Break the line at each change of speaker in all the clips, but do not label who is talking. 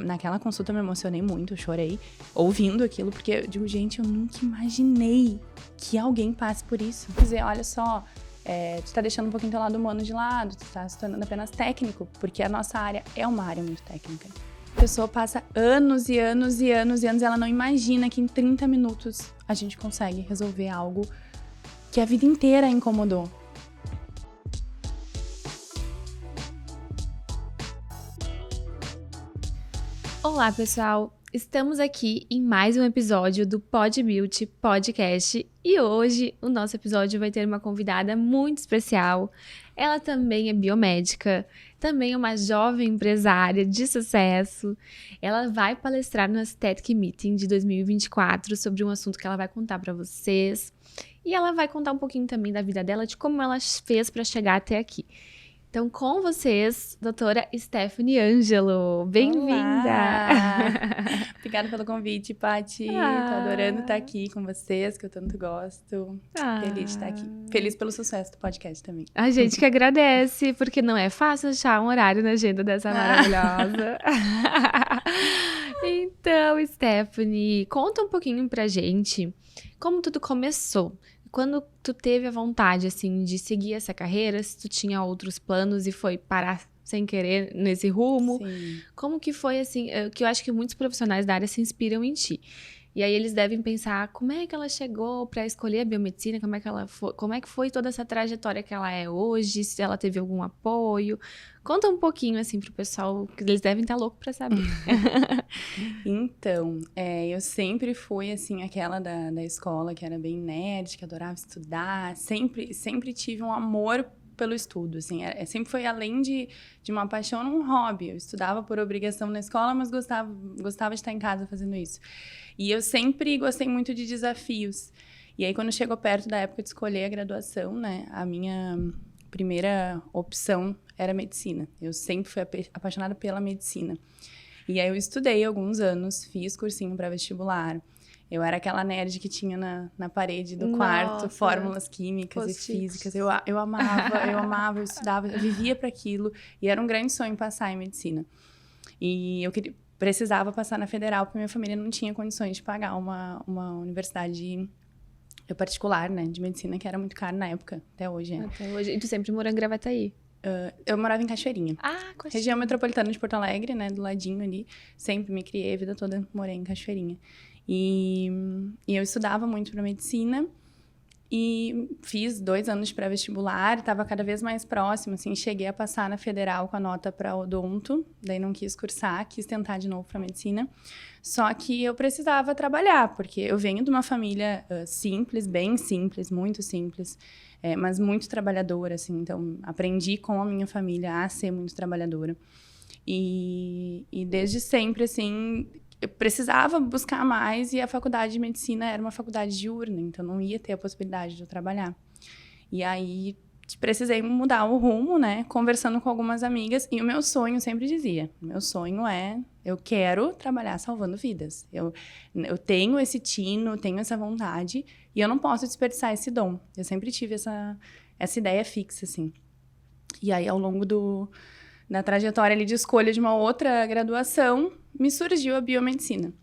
naquela consulta eu me emocionei muito, eu chorei ouvindo aquilo, porque eu digo, gente, eu nunca imaginei que alguém passe por isso. Quer dizer, olha só, tu tá deixando um pouquinho teu lado humano de lado, tu tá se tornando apenas técnico, porque a nossa área é uma área muito técnica. A pessoa passa anos e anos e anos e anos e ela não imagina que em 30 minutos a gente consegue resolver algo que a vida inteira incomodou.
Olá, pessoal! Estamos aqui em mais um episódio do Pod Beauty Podcast e hoje o nosso episódio vai ter uma convidada muito especial. Ela também é biomédica, também é uma jovem empresária de sucesso. Ela vai palestrar no Aesthetic Meeting de 2024 sobre um assunto que ela vai contar para vocês. E ela vai contar um pouquinho também da vida dela, de como ela fez para chegar até aqui. Então, com vocês, doutora Stephanie Ângelo. Bem-vinda!
Obrigada pelo convite, Paty. Tô adorando estar aqui com vocês, que eu tanto gosto. Feliz de estar aqui. Feliz pelo sucesso do podcast também.
A gente que agradece, porque não é fácil achar um horário na agenda dessa maravilhosa. Então, Stephanie, conta um pouquinho pra gente como tudo começou. Quando tu teve a vontade, assim, de seguir essa carreira, se tu tinha outros planos e foi parar sem querer nesse rumo,
Sim.
Como que foi, assim, que eu acho que muitos profissionais da área se inspiram em ti. E aí eles devem pensar, como é que ela chegou para escolher a biomedicina, como é que foi toda essa trajetória que ela é hoje, se ela teve algum apoio. Conta um pouquinho, assim, pro pessoal, que eles devem estar loucos para saber.
Então, eu sempre fui, assim, aquela da escola que era bem nerd, que adorava estudar. Sempre tive um amor pelo estudo, assim. Sempre foi além de uma paixão, um hobby. Eu estudava por obrigação na escola, mas gostava de estar em casa fazendo isso. E eu sempre gostei muito de desafios. E aí, quando chegou perto da época de escolher a graduação, né, a minha primeira opção era medicina. Eu sempre fui apaixonada pela medicina. E aí eu estudei alguns anos, fiz cursinho para vestibular. Eu era aquela nerd que tinha na parede do quarto fórmulas químicas e físicas. Eu amava, eu estudava, eu vivia para aquilo. E era um grande sonho passar em medicina. E eu precisava passar na federal, porque minha família não tinha condições de pagar uma universidade particular, né, de medicina, que era muito caro na época, até hoje.
Até hoje. E tu sempre morou em Gravataí?
Eu morava em Cachoeirinha.
Cachoeirinha.
Região metropolitana de Porto Alegre, né, do ladinho ali. Sempre me criei, a vida toda morei em Cachoeirinha. E eu estudava muito para medicina. E fiz 2 anos de pré-vestibular, estava cada vez mais próxima, assim, cheguei a passar na federal com a nota para odonto, daí não quis cursar, quis tentar de novo para medicina, só que eu precisava trabalhar, porque eu venho de uma família simples, bem simples, muito simples, mas muito trabalhadora, assim, então aprendi com a minha família a ser muito trabalhadora. E desde sempre, assim, eu precisava buscar mais e a faculdade de medicina era uma faculdade diurna, então não ia ter a possibilidade de eu trabalhar. E aí precisei mudar o rumo, né, conversando com algumas amigas, e o meu sonho, sempre dizia, meu sonho eu quero trabalhar salvando vidas. Eu tenho esse tino, tenho essa vontade, e eu não posso desperdiçar esse dom. Eu sempre tive essa ideia fixa, assim. E aí, ao longo da trajetória ali de escolha de uma outra graduação, me surgiu a biomedicina.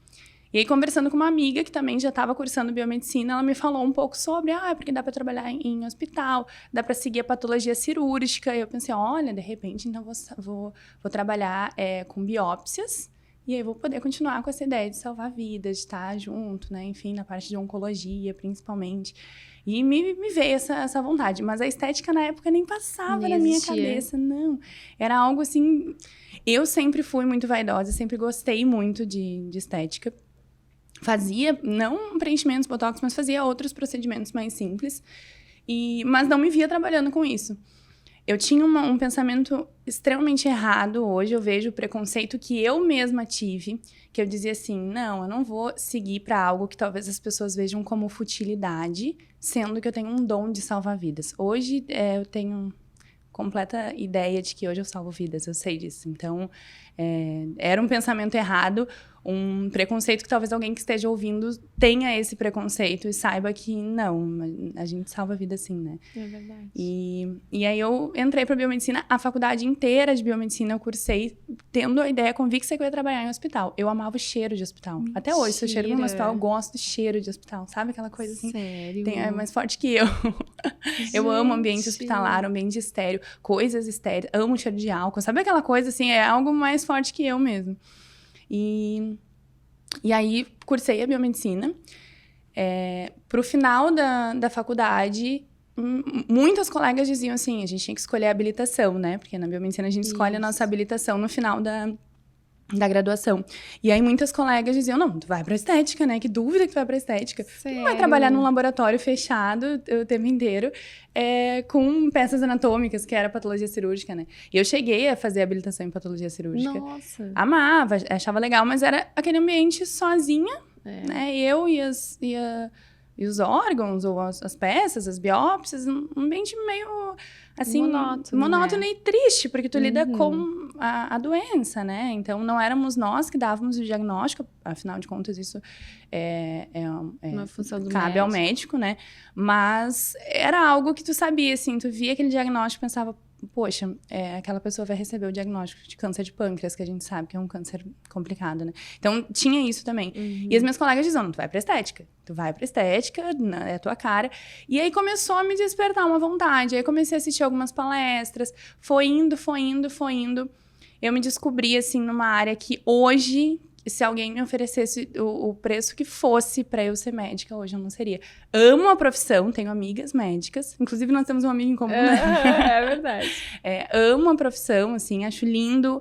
E aí, conversando com uma amiga que também já estava cursando biomedicina, ela me falou um pouco sobre, porque dá para trabalhar em hospital, dá para seguir a patologia cirúrgica. E eu pensei, olha, de repente, então vou trabalhar com biópsias, e aí vou poder continuar com essa ideia de salvar vidas, de estar junto, né? Enfim, na parte de oncologia, principalmente. E me veio essa vontade. Mas a estética, na época, nem passava na minha cabeça, não. Era algo, assim... Eu sempre fui muito vaidosa, sempre gostei muito de estética. Fazia, não preenchimentos, botox, mas fazia outros procedimentos mais simples. Mas não me via trabalhando com isso. Eu tinha um pensamento extremamente errado. Hoje eu vejo o preconceito que eu mesma tive, que eu dizia assim, não, eu não vou seguir para algo que talvez as pessoas vejam como futilidade, sendo que eu tenho um dom de salvar vidas. Hoje eu tenho completa ideia de que hoje eu salvo vidas, eu sei disso. Então, era um pensamento errado. um preconceito que talvez alguém que esteja ouvindo tenha esse preconceito e saiba que não, a gente salva a vida sim, né?
É verdade.
E aí eu entrei para biomedicina, a faculdade inteira de biomedicina eu cursei tendo a ideia convicta que eu ia trabalhar em hospital. Eu amava o cheiro de hospital.
Mentira.
Até hoje, se eu chego no hospital, eu gosto do cheiro de hospital, sabe aquela coisa assim?
Sério?
É mais forte que eu. Eu amo ambiente hospitalar, ambiente estéreo, coisas estéreis, amo o cheiro de álcool, sabe aquela coisa assim, é algo mais forte que eu mesmo. E aí, cursei a biomedicina. Pro final da faculdade, muitas colegas diziam assim, a gente tinha que escolher a habilitação, né? Porque na biomedicina a gente escolhe a nossa habilitação no final da graduação. E aí, muitas colegas diziam, não, tu vai pra estética, né? Que dúvida que tu vai pra estética.
Sério?
Tu não vai trabalhar num laboratório fechado o tempo inteiro, com peças anatômicas, que era patologia cirúrgica, né? E eu cheguei a fazer habilitação em patologia cirúrgica.
Nossa.
Amava, achava legal, mas era aquele ambiente sozinha, né? Eu e os órgãos, ou as peças, as biópsias, um ambiente meio, assim, monótono
né?
e triste, porque tu lida com a doença, né? Então, não éramos nós que dávamos o diagnóstico, afinal de contas, isso
uma função do
cabe ao médico, né? Mas era algo que tu sabia, assim, tu via aquele diagnóstico e pensava, poxa, aquela pessoa vai receber o diagnóstico de câncer de pâncreas, que a gente sabe que é um câncer complicado, né? Então, tinha isso também. E as minhas colegas diziam, não, tu vai pra estética. Tu vai pra estética, é a tua cara. E aí, começou a me despertar uma vontade. Aí, comecei a assistir algumas palestras. Foi indo. Eu me descobri, assim, numa área que hoje... Se alguém me oferecesse o preço que fosse pra eu ser médica, hoje eu não seria. Amo a profissão, tenho amigas médicas. Inclusive, nós temos um amigo em comum, né?
É verdade.
Amo a profissão, assim, acho lindo.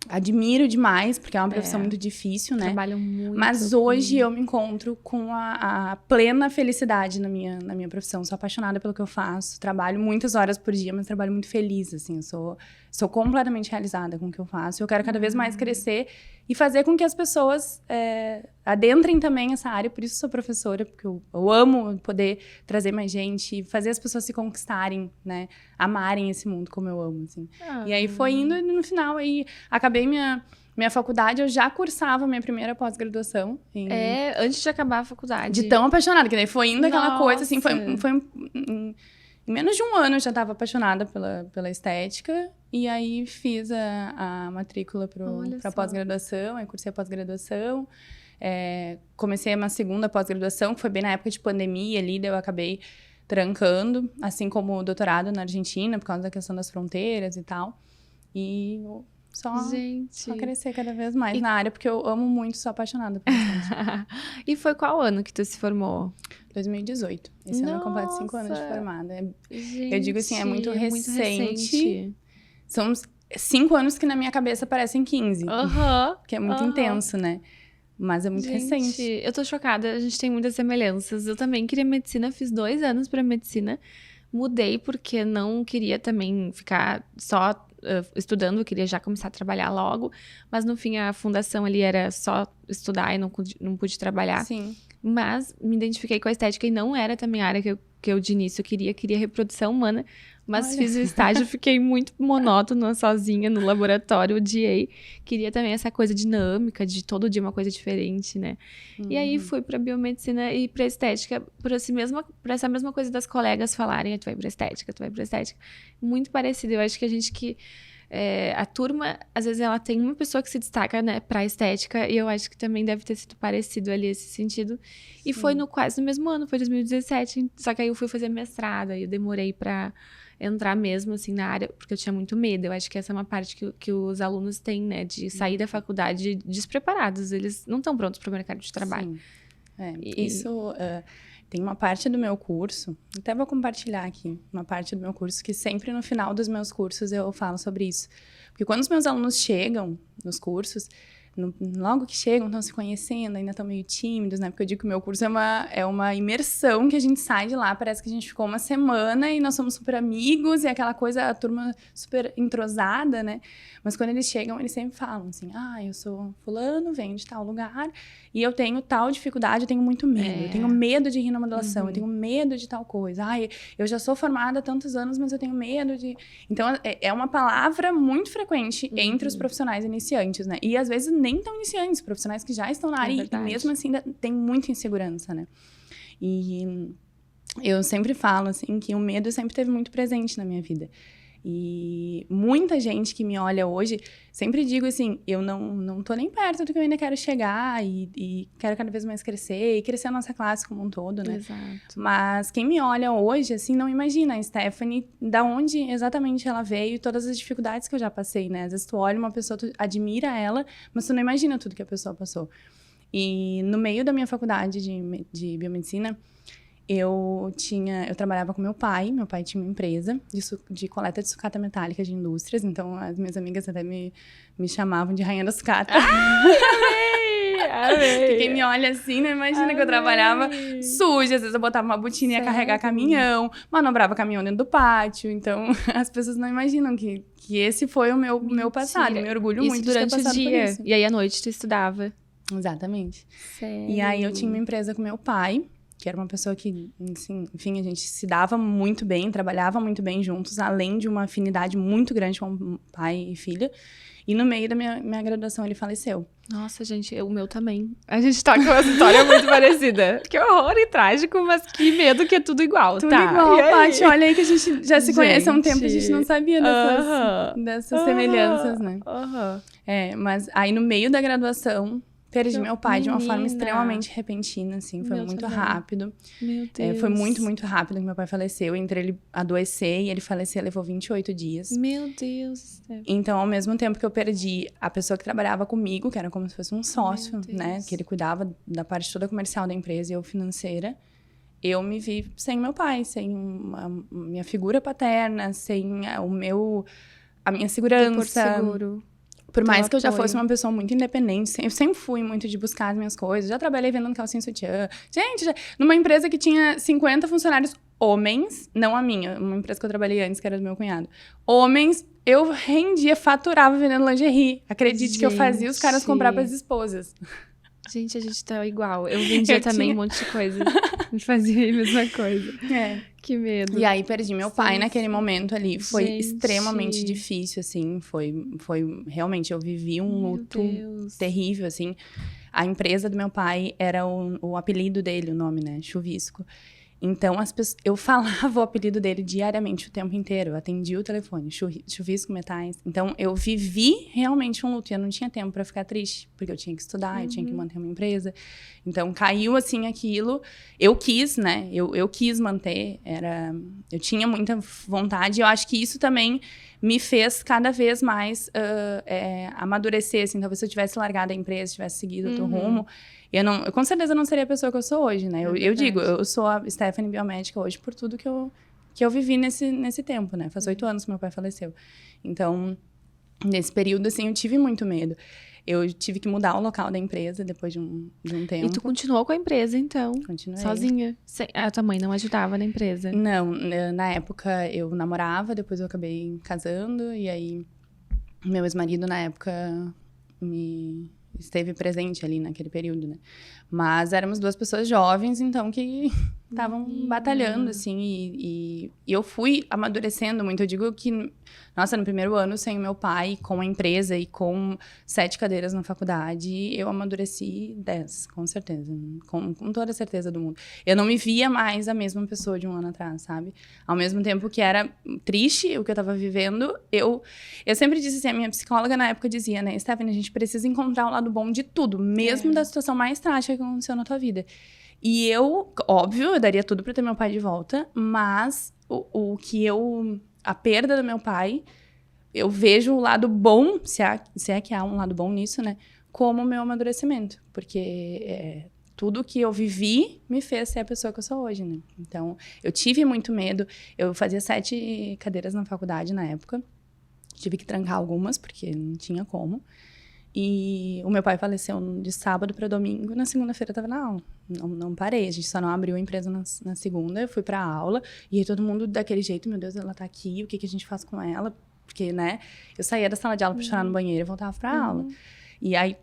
Admiro demais, porque é uma profissão muito difícil, né?
Trabalham muito.
Mas hoje eu me encontro com a plena felicidade na minha profissão. Sou apaixonada pelo que eu faço. Trabalho muitas horas por dia, mas trabalho muito feliz, assim. Eu sou completamente realizada com o que eu faço. Eu quero cada vez mais crescer e fazer com que as pessoas adentrem também essa área. Por isso sou professora, porque eu amo poder trazer mais gente, fazer as pessoas se conquistarem, né? Amarem esse mundo como eu amo, assim. E aí foi indo, e no final aí acabei minha faculdade, eu já cursava minha primeira pós-graduação.
Antes de acabar a faculdade.
De tão apaixonada, que daí foi indo aquela coisa, assim, foi em menos de um ano eu já estava apaixonada pela estética. E aí fiz a matrícula para pós-graduação, aí cursei a pós-graduação. Comecei uma segunda pós-graduação, que foi bem na época de pandemia ali, daí eu acabei trancando, assim como o doutorado na Argentina, por causa da questão das fronteiras e tal. E só crescer cada vez mais na área, porque eu amo muito, sou apaixonada por estética.
E foi qual ano que tu se formou?
2018. Esse ano eu completo 5 anos de formada. Eu digo assim, é muito recente. São 5 anos que na minha cabeça parecem 15. Que é muito intenso, né? Mas é muito recente.
Eu tô chocada, a gente tem muitas semelhanças. Eu também queria medicina, fiz 2 anos pra medicina. Mudei porque não queria também ficar só estudando, eu queria já começar a trabalhar logo. Mas no fim a fundação ali era só estudar e não pude trabalhar.
Sim.
Mas me identifiquei com a estética e não era também a área que eu de início queria reprodução humana. Mas fiz o estágio, fiquei muito monótona, sozinha no laboratório, odiei. Queria também essa coisa dinâmica, de todo dia uma coisa diferente, né? E aí fui pra biomedicina e pra estética, por essa mesma coisa das colegas falarem, tu vai pra estética. Muito parecido, eu acho que a gente a turma, às vezes ela tem uma pessoa que se destaca, né, pra estética, e eu acho que também deve ter sido parecido ali esse sentido. E foi quase no mesmo ano, foi 2017, só que aí eu fui fazer mestrado, aí eu demorei pra entrar mesmo, assim, na área, porque eu tinha muito medo. Eu acho que essa é uma parte que os alunos têm, né, de sair da faculdade despreparados, eles não estão prontos para o mercado de trabalho.
Sim. Isso... Tem uma parte do meu curso, até vou compartilhar aqui, uma parte do meu curso que sempre no final dos meus cursos eu falo sobre isso. Porque quando os meus alunos chegam nos cursos, logo que chegam, estão se conhecendo, ainda estão meio tímidos, né? Porque eu digo que o meu curso é uma imersão, que a gente sai de lá, parece que a gente ficou uma semana e nós somos super amigos, e aquela coisa, a turma super entrosada, né? Mas quando eles chegam, eles sempre falam assim, eu sou fulano, venho de tal lugar, e eu tenho tal dificuldade, eu tenho muito medo. Eu tenho medo de rinomodulação, eu tenho medo de tal coisa. Eu já sou formada há tantos anos, mas eu tenho medo de... Então, é uma palavra muito frequente entre os profissionais iniciantes, né? E às vezes nem tão iniciantes, profissionais que já estão na área e mesmo assim ainda tem muita insegurança, né? E eu sempre falo, assim, que o medo sempre esteve muito presente na minha vida. E muita gente que me olha hoje, sempre digo assim, eu não tô nem perto do que eu ainda quero chegar e quero cada vez mais crescer e crescer a nossa classe como um todo, né?
Exato.
Mas quem me olha hoje, assim, não imagina a Stephanie, da onde exatamente ela veio e todas as dificuldades que eu já passei, né? Às vezes tu olha uma pessoa, tu admira ela, mas tu não imagina tudo que a pessoa passou. E no meio da minha faculdade de biomedicina, eu trabalhava com meu pai tinha uma empresa de coleta de sucata metálica de indústrias, então as minhas amigas até me chamavam de rainha da sucata.
Amei!
Quem me olha assim, não imagina que eu trabalhava suja, às vezes eu botava uma botina e ia carregar caminhão, manobrava caminhão dentro do pátio, então as pessoas não imaginam que esse foi o meu passado, me orgulho muito de ter passado por isso.
E aí à noite tu estudava?
Exatamente.
Sério?
E aí eu tinha uma empresa com meu pai, que era uma pessoa que, assim, enfim, a gente se dava muito bem, trabalhava muito bem juntos, além de uma afinidade muito grande com pai e filha. E no meio da minha graduação ele faleceu.
Nossa, gente, o meu também. A gente tá com uma história muito parecida. Que horror e trágico, mas que medo que é tudo igual,
tudo
tá?
Igual, Paty. Olha aí que a gente já se conhece há um tempo, a gente não sabia dessas semelhanças, né? Mas aí no meio da graduação, perdi meu pai de uma forma extremamente repentina, assim. Foi muito rápido.
Meu Deus.
Foi muito, muito rápido que meu pai faleceu. Entre ele adoecer e ele falecer, levou 28 dias.
Meu Deus.
Então, ao mesmo tempo que eu perdi a pessoa que trabalhava comigo, que era como se fosse um sócio, né? Que ele cuidava da parte toda comercial da empresa e eu financeira. Eu me vi sem meu pai, sem a minha figura paterna, sem a minha segurança.
Seguro.
Por mais que eu já fosse uma pessoa muito independente, eu sempre fui muito de buscar as minhas coisas. Já trabalhei vendendo calcinha e sutiã. Gente, numa empresa que tinha 50 funcionários homens, não a minha, uma empresa que eu trabalhei antes, que era do meu cunhado. Homens, eu rendia, faturava vendendo lingerie. Acredite que eu fazia os caras comprar para as esposas.
Gente, a gente tá igual. Eu vendia também um monte de coisa. E fazia a mesma coisa. Que medo.
E aí, perdi meu pai naquele momento ali. Foi extremamente difícil, assim. Foi realmente, eu vivi um luto terrível, assim. A empresa do meu pai era o apelido dele, o nome, né? Chuvisco. Então, eu falava o apelido dele diariamente, o tempo inteiro. Eu atendia o telefone, chuvisco, metais. Então, eu vivi realmente um luto. E eu não tinha tempo pra ficar triste, porque eu tinha que estudar, eu tinha que manter uma empresa. Então, caiu, assim, aquilo. Eu quis, né? Eu quis manter. Eu tinha muita vontade. Eu acho que isso também me fez cada vez mais amadurecer, assim. Talvez se eu tivesse largado a empresa, tivesse seguido outro rumo, eu com certeza não seria a pessoa que eu sou hoje, né? Eu digo, eu sou a Stephanie biomédica hoje por tudo que eu vivi nesse tempo, né? Faz 8 anos que meu pai faleceu. Então, nesse período, assim, eu tive muito medo. Eu tive que mudar o local da empresa depois de um tempo.
E tu continuou com a empresa, então?
Continuei.
Sozinha? A tua mãe não ajudava na empresa?
Não, na época eu namorava, depois eu acabei casando. E aí, meu ex-marido, na época, esteve presente ali naquele período, né? Mas éramos 2 pessoas jovens, então, que estavam batalhando, assim. E eu fui amadurecendo muito. Eu digo que, nossa, no primeiro ano, sem o meu pai, com a empresa e com 7 cadeiras na faculdade, eu amadureci 10, com certeza. Com toda a certeza do mundo. Eu não me via mais a mesma pessoa de um ano atrás, sabe? Ao mesmo tempo que era triste o que eu tava vivendo, eu sempre disse assim, a minha psicóloga na época dizia, né, Stephanie, a gente precisa encontrar o lado bom de tudo, mesmo da situação mais trágica que aconteceu na tua vida. E óbvio, eu daria tudo pra ter meu pai de volta, mas a perda do meu pai, eu vejo o lado bom, se é que há um lado bom nisso, né? Como o meu amadurecimento. Porque tudo que eu vivi me fez ser a pessoa que eu sou hoje, né? Então, eu tive muito medo. Eu fazia 7 cadeiras na faculdade na época. Tive que trancar algumas, porque não tinha como. E o meu pai faleceu de sábado para domingo. Na segunda-feira eu tava não parei. A gente só não abriu a empresa na segunda. Eu fui pra aula. E aí todo mundo daquele jeito, meu Deus, ela tá aqui. O que a gente faz com ela? Porque, né? Eu saía da sala de aula pra chorar no banheiro e voltava pra aula. E aí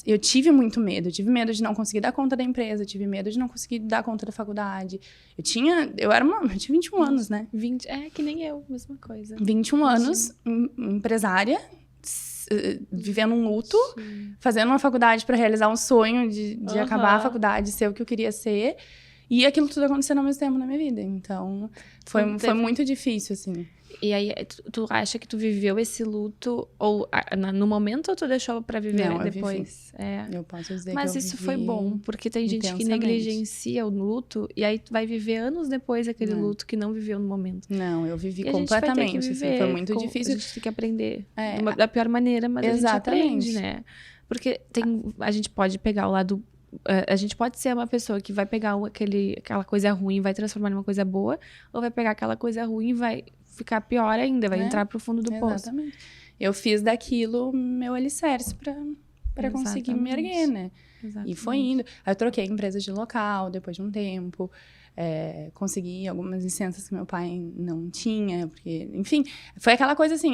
eu tive muito medo. Eu tive medo de não conseguir dar conta da empresa. Eu tive medo de não conseguir dar conta da faculdade. Eu tinha 21 anos, né?
20, que nem eu, mesma coisa.
21 anos, empresária. vivendo um luto, fazendo uma faculdade para realizar um sonho de acabar a faculdade, ser o que eu queria ser. E aquilo tudo acontecendo ao mesmo tempo na minha vida. Então, foi muito difícil, assim.
E aí, tu acha que tu viveu esse luto ou no momento ou tu deixou pra viver depois?
Eu posso dizer
Mas
que eu
isso foi bom, porque tem gente que negligencia o luto e aí tu vai viver anos depois aquele luto que não viveu no momento.
Não, eu vivi completamente. Assim, foi muito difícil.
A gente tem que aprender da pior maneira, mas a gente aprende, né? Porque a gente pode pegar o lado... A gente pode ser uma pessoa que vai pegar aquela coisa ruim e vai transformar numa coisa boa, ou vai pegar aquela coisa ruim e vai ficar pior ainda, vai entrar pro fundo do poço.
Exatamente. Eu fiz daquilo meu alicerce pra conseguir me erguer, né? Exatamente. E foi indo. Aí eu troquei empresa de local depois de um tempo. Consegui algumas licenças que meu pai não tinha, porque, enfim, foi aquela coisa assim,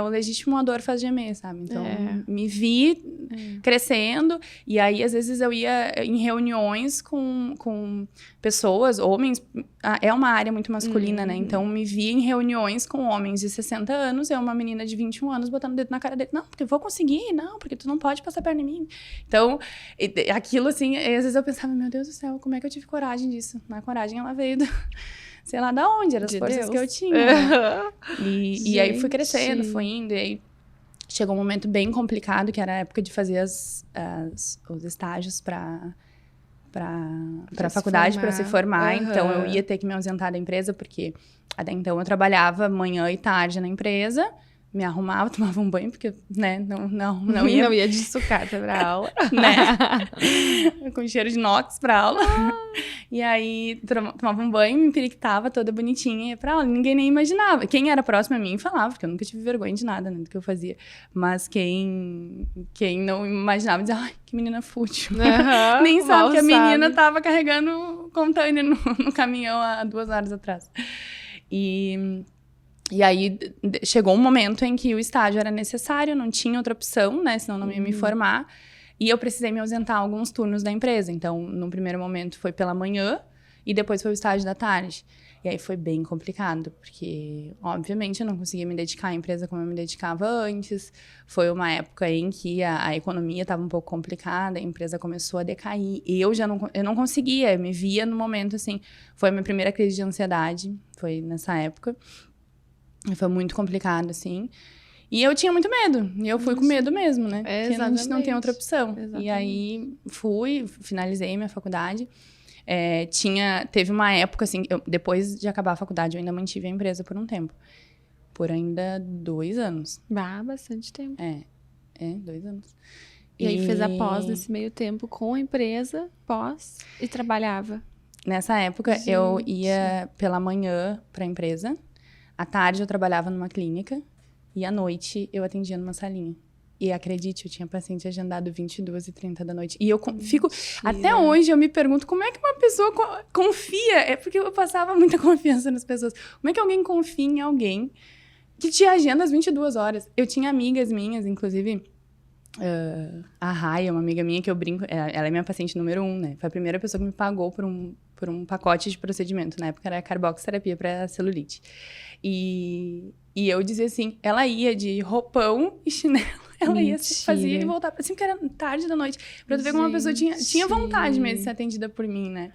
o legítimo a dor faz gemer, sabe? Então, me vi crescendo, e aí, às vezes, eu ia em reuniões com pessoas, homens, é uma área muito masculina, né? Então, me vi em reuniões com homens de 60 anos, eu, uma menina de 21 anos, botando o dedo na cara dele, não, porque eu vou conseguir, não, porque tu não pode passar a perna em mim. Então, aquilo, assim, às vezes eu pensava, meu Deus do céu, como é que eu tive coragem disso? Na coragem, ela veio sei lá da onde, eram as forças que eu tinha. Né? E aí fui crescendo, fui indo, e aí chegou um momento bem complicado, que era a época de fazer os estágios para a faculdade, para se formar. Então, eu ia ter que me ausentar da empresa, porque até então eu trabalhava manhã e tarde na empresa, me arrumava, tomava um banho, porque, né, não ia...
Não ia de sucata pra aula.
Né? Com cheiro de inox pra aula. E aí, tomava um banho, me empiriquitava toda bonitinha e ia pra aula. Ninguém nem imaginava. Quem era próximo a mim falava, porque eu nunca tive vergonha de nada, né, do que eu fazia. Mas quem não imaginava, dizia, ai, que menina fútil. Nem sabe que a menina tava carregando container no caminhão há 2 horas atrás. E aí, chegou um momento em que o estágio era necessário, não tinha outra opção, né? Senão não ia me formar. E eu precisei me ausentar alguns turnos da empresa. Então, no primeiro momento, foi pela manhã e depois foi o estágio da tarde. E aí, foi bem complicado, porque, obviamente, eu não conseguia me dedicar à empresa como eu me dedicava antes. Foi uma época em que a economia estava um pouco complicada, a empresa começou a decair. E eu não conseguia, eu me via no momento, assim... Foi a minha primeira crise de ansiedade, foi nessa época. Foi muito complicado, assim. E eu tinha muito medo. E eu fui com medo mesmo, né? Porque a gente não tem outra opção. Exatamente. E aí, finalizei minha faculdade. Teve uma época, assim... depois de acabar a faculdade, eu ainda mantive a empresa por um tempo. Por ainda 2 anos.
Bastante tempo.
2 anos.
E aí, fez a pós nesse meio tempo com a empresa, e trabalhava.
Nessa época, eu ia pela manhã pra empresa. À tarde eu trabalhava numa clínica e à noite eu atendia numa salinha. E acredite, eu tinha paciente agendado 22h30 da noite. E eu fico... Até hoje eu me pergunto como é que uma pessoa confia. É porque eu passava muita confiança nas pessoas. Como é que alguém confia em alguém que te agenda às 22 horas? Eu tinha amigas minhas, inclusive... a Raia, uma amiga minha que eu brinco... Ela é minha paciente número 1, né? Foi a primeira pessoa que me pagou por um pacote de procedimento. Na época era carboxiterapia para celulite. E eu dizia assim, ela ia de roupão e chinelo, ela ia se fazia e voltava, assim, porque era tarde da noite, pra tu ver como uma pessoa tinha vontade mesmo de ser atendida por mim, né?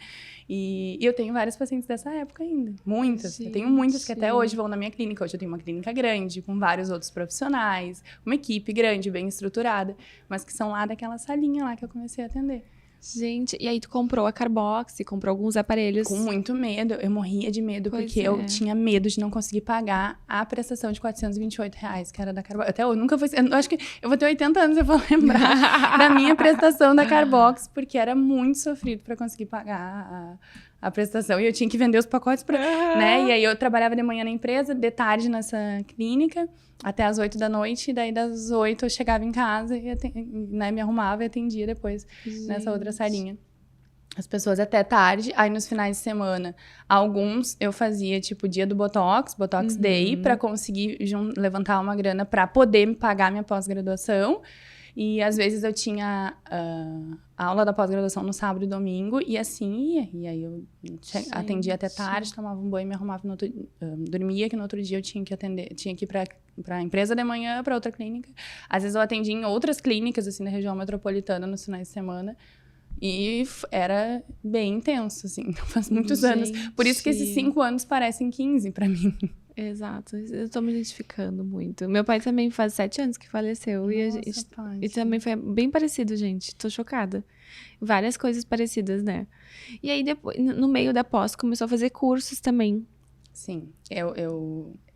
E eu tenho várias pacientes dessa época ainda, muitas. Eu tenho muitas que até hoje vão na minha clínica. Hoje eu tenho uma clínica grande, com vários outros profissionais, uma equipe grande, bem estruturada, mas que são lá daquela salinha lá que eu comecei a atender.
Gente, e aí tu comprou a Carbox, comprou alguns aparelhos.
Com muito medo, eu morria de medo, porque eu tinha medo de não conseguir pagar a prestação de R$428, que era da Carbox. Até eu nunca vou... Eu acho que eu vou ter 80 anos e eu vou lembrar da minha prestação da Carbox, porque era muito sofrido para conseguir pagar a prestação. E eu tinha que vender os pacotes né? E aí eu trabalhava de manhã na empresa, de tarde nessa clínica, até as 8 da noite. E daí das 8 eu chegava em casa e né, me arrumava e atendia depois nessa outra salinha. As pessoas até tarde. Aí nos finais de semana, alguns eu fazia tipo dia do Botox Day, pra conseguir levantar uma grana pra poder me pagar minha pós-graduação. E às vezes eu tinha a aula da pós-graduação no sábado e domingo, e assim ia. E aí eu atendia até tarde, tomava um banho, me arrumava, dormia, que no outro dia eu tinha que ir pra empresa de manhã, pra outra clínica. Às vezes eu atendia em outras clínicas, assim, da região metropolitana, nos finais de semana. E era bem intenso, assim, faz muitos anos. Por isso que esses 5 anos parecem 15 pra mim.
Exato, eu tô me identificando muito. Meu pai também faz 7 anos que faleceu. E também foi bem parecido, gente. Tô chocada. Várias coisas parecidas, né? E aí, depois, no meio da pós, começou a fazer cursos também.
Sim,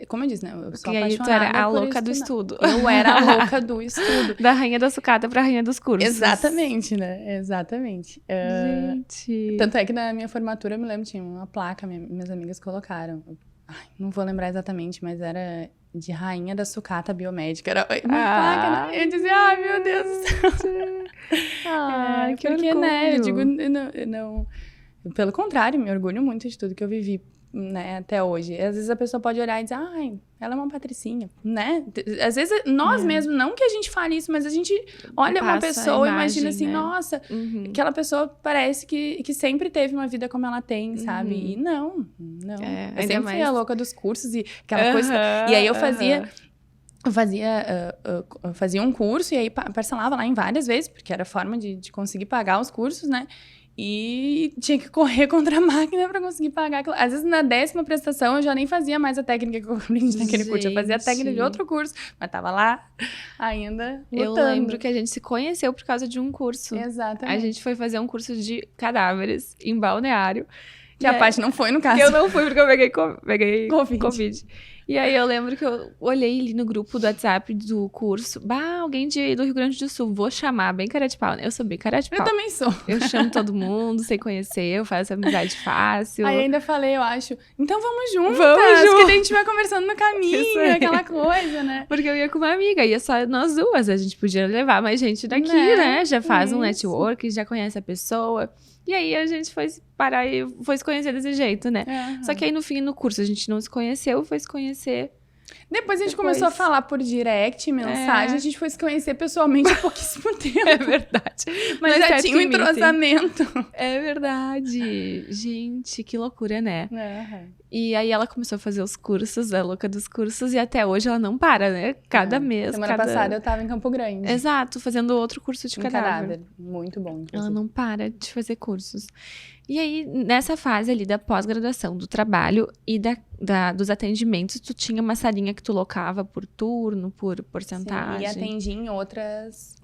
como eu disse, né? Eu sou
e aí, tu
apaixonada
era a
por
louca do
estudar.
estudo.
Eu era a louca do estudo.
Da rainha da sucata pra rainha dos cursos.
Exatamente, né? Exatamente.
Gente.
Tanto é que na minha formatura, eu me lembro, tinha uma placa, minhas amigas colocaram. Ai, não vou lembrar exatamente, mas era de rainha da sucata biomédica. Era uma placa, né? Eu dizia, ai, meu Deus do céu.
Que
porque,
orgulho.
né? Eu digo, não. Pelo contrário, me orgulho muito de tudo que eu vivi, né, até hoje. Às vezes a pessoa pode olhar e dizer, ai, ela é uma patricinha, né? Às vezes nós mesmos, não que a gente fale isso, mas a gente olha uma pessoa e imagina assim, nossa, aquela pessoa parece que sempre teve uma vida como ela tem, sabe? E não. Eu sempre fui a louca dos cursos e aquela coisa. E aí eu fazia um curso e aí parcelava lá em várias vezes, porque era a forma de conseguir pagar os cursos, né? E tinha que correr contra a máquina pra conseguir pagar aquilo. Às vezes, na 10ª prestação, eu já nem fazia mais a técnica que eu aprendi naquele curso. Eu fazia a técnica de outro curso, mas tava lá ainda lutando.
Eu lembro que a gente se conheceu por causa de um curso.
Exatamente.
A gente foi fazer um curso de cadáveres em Balneário.
Que a Paty não foi, no caso.
Que eu não fui porque eu peguei Covid. E aí eu lembro que eu olhei ali no grupo do WhatsApp do curso. Alguém do Rio Grande do Sul, vou chamar, bem cara de pau, né? Eu sou bem cara de pau.
Eu também sou.
Eu chamo todo mundo, sem conhecer, eu faço amizade fácil.
Aí ainda falei, eu acho, então vamos juntas. Que daí a gente vai conversando no caminho, aquela coisa, né?
Porque eu ia com uma amiga, ia só nós duas. A gente podia levar mais gente daqui, né? Já faz um network, já conhece a pessoa. E aí a gente foi parar e foi se conhecer desse jeito, né? Só que aí no fim, no curso, a gente não se conheceu, foi se conhecer.
Depois a gente começou a falar por direct, mensagem, a gente foi se conhecer pessoalmente há pouquíssimo tempo.
É verdade.
Mas já tinha um entrosamento.
É verdade. Gente, que loucura, né? E aí ela começou a fazer os cursos, a louca dos cursos, e até hoje ela não para, né? Cada mês.
Semana passada eu tava em Campo Grande.
Exato, fazendo outro curso de cadáver.
Muito bom. Inclusive.
Ela não para de fazer cursos. E aí, nessa fase ali da pós-graduação, do trabalho e dos atendimentos, tu tinha uma salinha que tu locava por turno, por porcentagem.
Sim, e atendi em outras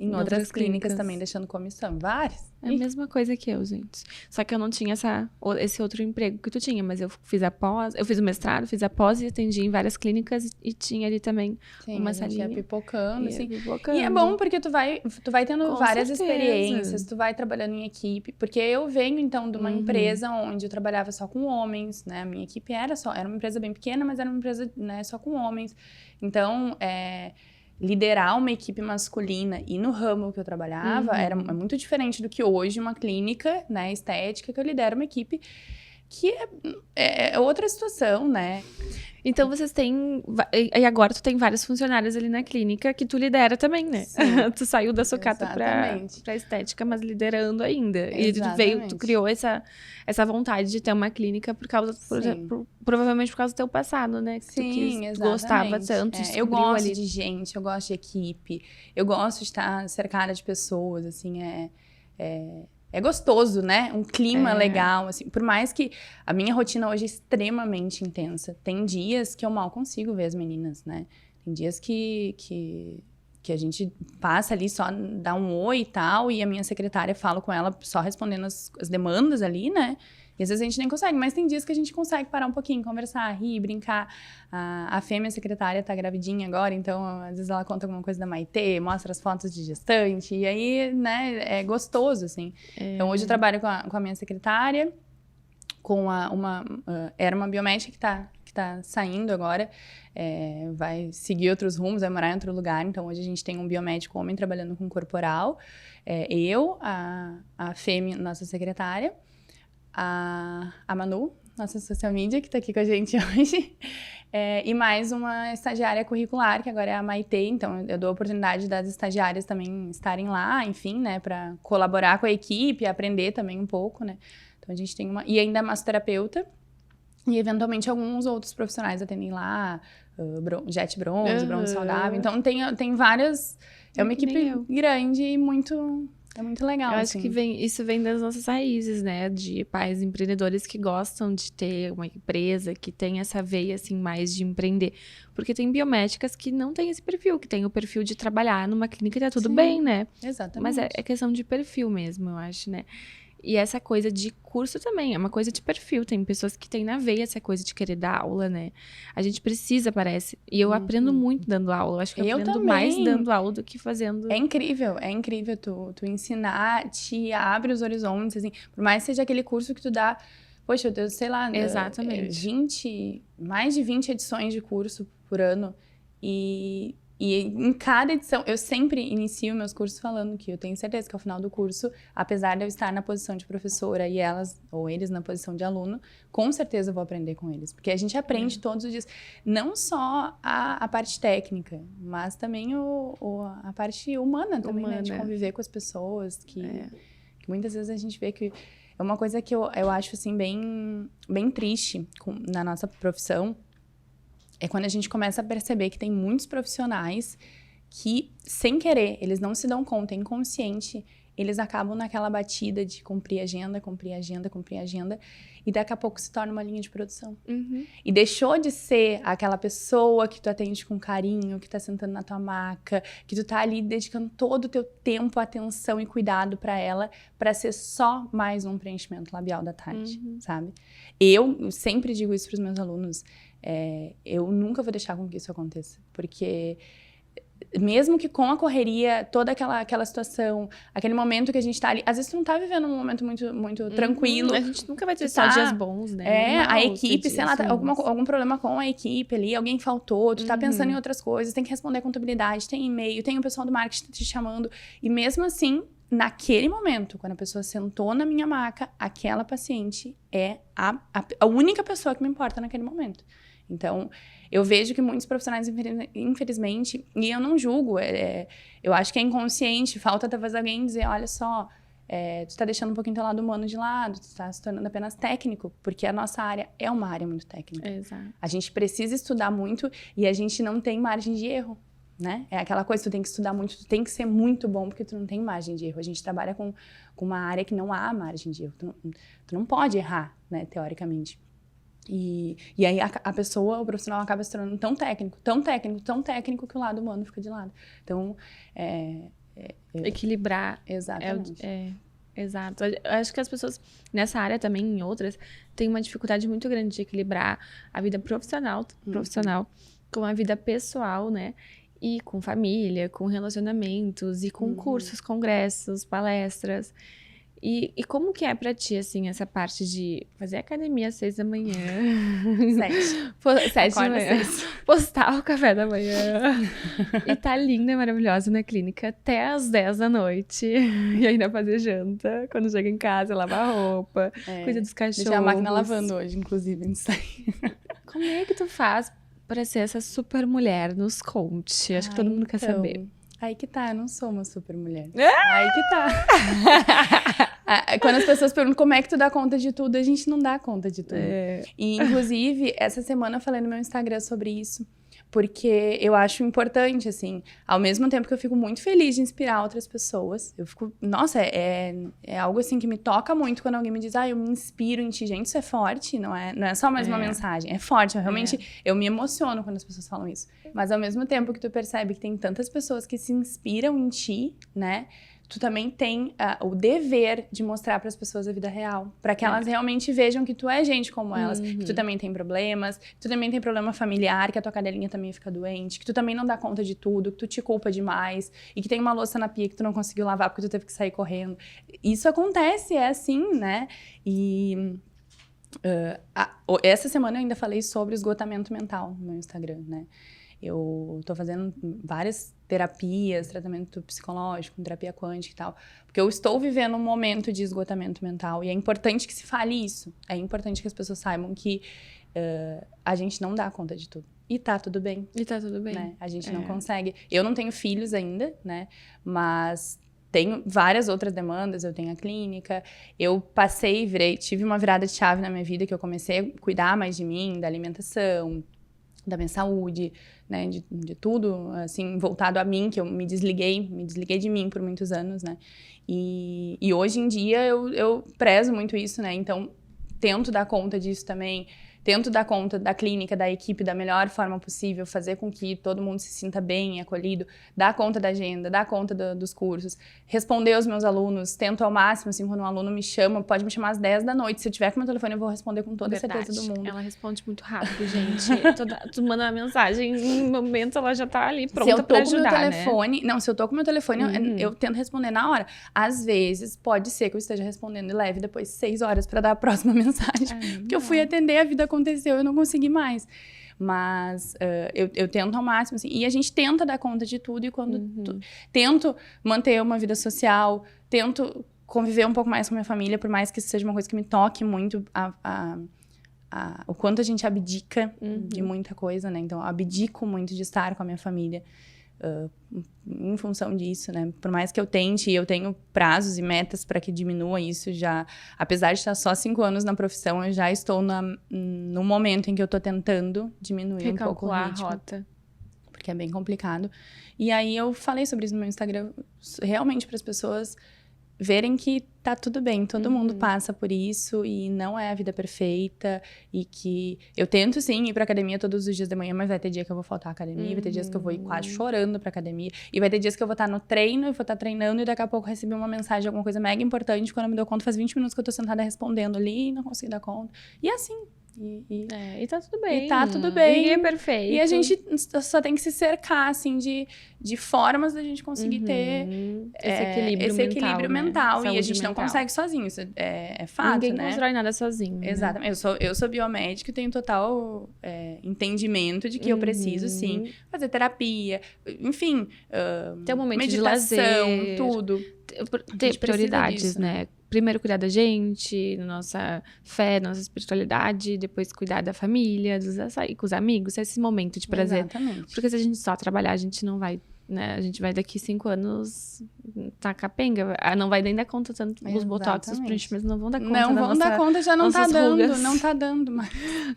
clínicas também, deixando comissão. Várias.
É a mesma coisa que eu, gente. Só que eu não tinha esse outro emprego que tu tinha, mas eu fiz eu fiz o mestrado, fiz a pós e atendi em várias clínicas e tinha ali também uma salinha.
Ia pipocando, assim.
Pipocando.
E é bom porque tu vai tendo
Com
várias
certeza.
experiências, tu vai trabalhando em equipe. Porque eu venho, então, de uma empresa onde eu trabalhava só com homens, né? A minha equipe era uma empresa bem pequena, mas era uma empresa, né, só com homens. Então, liderar uma equipe masculina e no ramo que eu trabalhava é muito diferente do que hoje uma clínica, né, estética, que eu lidero uma equipe que é outra situação, né?
Então, vocês têm... E agora tu tem vários funcionários ali na clínica que tu lidera também, né? Tu saiu da sucata pra estética, mas liderando ainda.
Exatamente.
E tu criou essa vontade de ter uma clínica provavelmente por causa do teu passado, né? Que tu gostava tanto.
Eu gosto de gente, eu gosto de equipe. Eu gosto de estar cercada de pessoas, assim, é gostoso, né? Um clima legal, assim. Por mais que a minha rotina hoje é extremamente intensa. Tem dias que eu mal consigo ver as meninas, né? Tem dias que a gente passa ali, só dá um oi e tal, e a minha secretária fala com ela só respondendo as demandas ali, né? E às vezes a gente nem consegue, mas tem dias que a gente consegue parar um pouquinho, conversar, rir, brincar. A Fê, minha secretária, tá gravidinha agora, então às vezes ela conta alguma coisa da Maitê, mostra as fotos de gestante, e aí, né, é gostoso, assim. Então hoje eu trabalho com a minha secretária, era uma biomédica que tá saindo agora, vai seguir outros rumos, vai morar em outro lugar, então hoje a gente tem um biomédico homem trabalhando com corporal, a Fê, nossa secretária, a Manu, nossa social media, que tá aqui com a gente hoje. E mais uma estagiária curricular, que agora é a Maitê. Então, eu dou a oportunidade das estagiárias também estarem lá, enfim, né? Pra colaborar com a equipe, aprender também um pouco, né? Então, a gente tem uma... E ainda massoterapeuta. E, eventualmente, alguns outros profissionais atendem lá. Jet Bronze, Bronze Saudável. Então, tem várias... É uma equipe grande e muito... É muito legal,
Eu acho que isso vem das nossas raízes, né? De pais empreendedores que gostam de ter uma empresa, que tem essa veia, assim, mais de empreender. Porque tem biomédicas que não tem esse perfil, que tem o perfil de trabalhar numa clínica e tá tudo bem, né?
Exatamente.
Mas é questão de perfil mesmo, eu acho, né? E essa coisa de curso também, é uma coisa de perfil. Tem pessoas que têm na veia essa coisa de querer dar aula, né? A gente precisa, parece. E eu aprendo muito dando aula. Eu acho que eu aprendo
também.
mais dando aula do que fazendo...
É incrível tu ensinar, te abre os horizontes, assim. Por mais que seja aquele curso que tu dá, poxa, eu sei lá...
Exatamente.
Mais de 20 edições de curso por ano. E em cada edição, eu sempre inicio meus cursos falando que eu tenho certeza que ao final do curso, apesar de eu estar na posição de professora e elas ou eles na posição de aluno, com certeza eu vou aprender com eles. Porque a gente aprende todos os dias, não só a parte técnica, mas também a parte humana também, né? De conviver com as pessoas, que muitas vezes a gente vê que é uma coisa que eu acho, assim, bem triste na nossa profissão. É quando a gente começa a perceber que tem muitos profissionais que, sem querer, eles não se dão conta, é inconsciente, eles acabam naquela batida de cumprir agenda, e daqui a pouco se torna uma linha de produção. E deixou de ser aquela pessoa que tu atende com carinho, que tá sentando na tua maca, que tu tá ali dedicando todo o teu tempo, atenção e cuidado pra ela, pra ser só mais um preenchimento labial da tarde, sabe? Eu sempre digo isso pros meus alunos, eu nunca vou deixar com que isso aconteça, porque mesmo que com a correria, toda aquela situação, aquele momento que a gente tá ali, às vezes tu não tá vivendo um momento muito tranquilo.
A gente nunca vai ter só dias bons, né?
A equipe, sei lá, algum problema com a equipe ali, alguém faltou, tu tá pensando em outras coisas, tem que responder contabilidade, tem e-mail, tem o pessoal do marketing te chamando, e mesmo assim, naquele momento, quando a pessoa sentou na minha maca, aquela paciente é a única pessoa que me importa naquele momento. Então, eu vejo que muitos profissionais, infelizmente, e eu não julgo, eu acho que é inconsciente, falta talvez alguém dizer, olha só, tu tá deixando um pouquinho teu lado humano de lado, tu tá se tornando apenas técnico, porque a nossa área é uma área muito técnica.
Exato.
A gente precisa estudar muito e a gente não tem margem de erro, né? É aquela coisa, tu tem que estudar muito, tu tem que ser muito bom, porque tu não tem margem de erro. A gente trabalha com uma área que não há margem de erro, tu não pode errar, né, teoricamente. E aí a pessoa, o profissional acaba se tornando tão técnico que o lado humano fica de lado. Então,
equilibrar.
Exatamente.
Exato. Eu acho que as pessoas, nessa área também, em outras, têm uma dificuldade muito grande de equilibrar a vida profissional com a vida pessoal, né? E com família, com relacionamentos, e com cursos, congressos, palestras. E como que é pra ti, assim, essa parte de fazer academia às 6 da manhã? 7 da manhã. Postar o café da manhã. E tá linda e maravilhosa na clínica até às 10 da noite. E ainda fazer janta. Quando chega em casa, lavar a roupa, cuida dos cachorros.
Deixar a máquina lavando hoje, inclusive, nisso aí.
Como é que tu faz pra ser essa super mulher? Nos conte. Acho que todo mundo quer saber.
Aí que tá, eu não sou uma super mulher. Aí que tá. Quando as pessoas perguntam como é que tu dá conta de tudo, a gente não dá conta de tudo. E, inclusive, essa semana eu falei no meu Instagram sobre isso, porque eu acho importante, assim, ao mesmo tempo que eu fico muito feliz de inspirar outras pessoas, eu fico, nossa, é algo assim que me toca muito quando alguém me diz, eu me inspiro em ti, gente, isso é forte, não é só mais uma mensagem, é forte, eu me emociono quando as pessoas falam isso, mas ao mesmo tempo que tu percebe que tem tantas pessoas que se inspiram em ti, né, tu também tem o dever de mostrar para as pessoas a vida real, para que elas realmente vejam que tu é gente como elas, que tu também tem problemas, que tu também tem problema familiar, que a tua cadelinha também fica doente, que tu também não dá conta de tudo, que tu te culpa demais, e que tem uma louça na pia que tu não conseguiu lavar porque tu teve que sair correndo. Isso acontece, é assim, né? E essa semana eu ainda falei sobre esgotamento mental no meu Instagram, né? Eu tô fazendo várias terapias, tratamento psicológico, terapia quântica e tal, porque eu estou vivendo um momento de esgotamento mental e é importante que se fale isso. É importante que as pessoas saibam que a gente não dá conta de tudo. E tá tudo bem.
E tá tudo bem.
Né? A gente não consegue. Eu não tenho filhos ainda, né? Mas tenho várias outras demandas. Eu tenho a clínica. Eu passei, tive uma virada de chave na minha vida que eu comecei a cuidar mais de mim, da alimentação, da minha saúde, né, de tudo, assim, voltado a mim, que eu me desliguei de mim por muitos anos, né, e hoje em dia eu prezo muito isso, né, então tento dar conta disso também, tento dar conta da clínica, da equipe da melhor forma possível, fazer com que todo mundo se sinta bem, acolhido, dar conta da agenda, dar conta dos cursos, responder aos meus alunos, tento ao máximo, assim, quando um aluno me chama, pode me chamar às 10 da noite, se eu tiver com meu telefone eu vou responder com toda a certeza do mundo.
Ela responde muito rápido, gente. Tu manda uma mensagem, em momentos ela já tá ali pronta pra ajudar,
se eu tô com meu telefone, né? Não, se eu tô com meu telefone, eu tento responder na hora. Às vezes, pode ser que eu esteja respondendo e leve depois 6 horas pra dar a próxima mensagem, porque eu fui atender, a vida aconteceu, eu não consegui mais. Mas eu tento ao máximo, assim, e a gente tenta dar conta de tudo, e quando tento manter uma vida social, tento conviver um pouco mais com a minha família, por mais que isso seja uma coisa que me toque muito, o quanto a gente abdica de muita coisa, né? Então, eu abdico muito de estar com a minha família em função disso, né? Por mais que eu tente, eu tenho prazos e metas para que diminua isso já. Apesar de estar só 5 anos na profissão, eu já estou no momento em que eu estou tentando diminuir um pouco o ritmo.
A rota.
Porque é bem complicado. E aí eu falei sobre isso no meu Instagram, realmente para as pessoas verem que tá tudo bem, todo mundo passa por isso e não é a vida perfeita, e que eu tento sim ir pra academia todos os dias de manhã, mas vai ter dia que eu vou faltar à academia, vai ter dias que eu vou ir quase chorando pra academia, e vai ter dias que eu vou estar no treino e vou estar treinando e daqui a pouco receber uma mensagem, alguma coisa mega importante, quando eu me dou conta faz 20 minutos que eu tô sentada respondendo ali e não consigo dar conta. E assim...
E tá tudo bem.
E tá tudo bem.
Ninguém é perfeito.
E a gente só tem que se cercar, assim, de formas da gente conseguir ter
esse equilíbrio mental.
Né? E a gente não consegue sozinho, isso é fato,
Ninguém
né?
constrói nada sozinho.
Exatamente. Né? Eu sou biomédica e tenho total entendimento de que eu preciso, sim, fazer terapia, enfim,
ter um momento
meditação,
de lazer,
tudo.
Ter prioridades, disso, né? Primeiro cuidar da gente, nossa fé, nossa espiritualidade, depois cuidar da família, sair com os amigos, esse momento de prazer.
Exatamente.
Porque se a gente só trabalhar, a gente não vai, né? A gente vai daqui 5 anos tá capenga. Não vai nem dar conta tanto os botox, os preenchimentos não vão dar conta.
Não vão dar conta, já não tá dando,
rugas.
Não tá dando mais.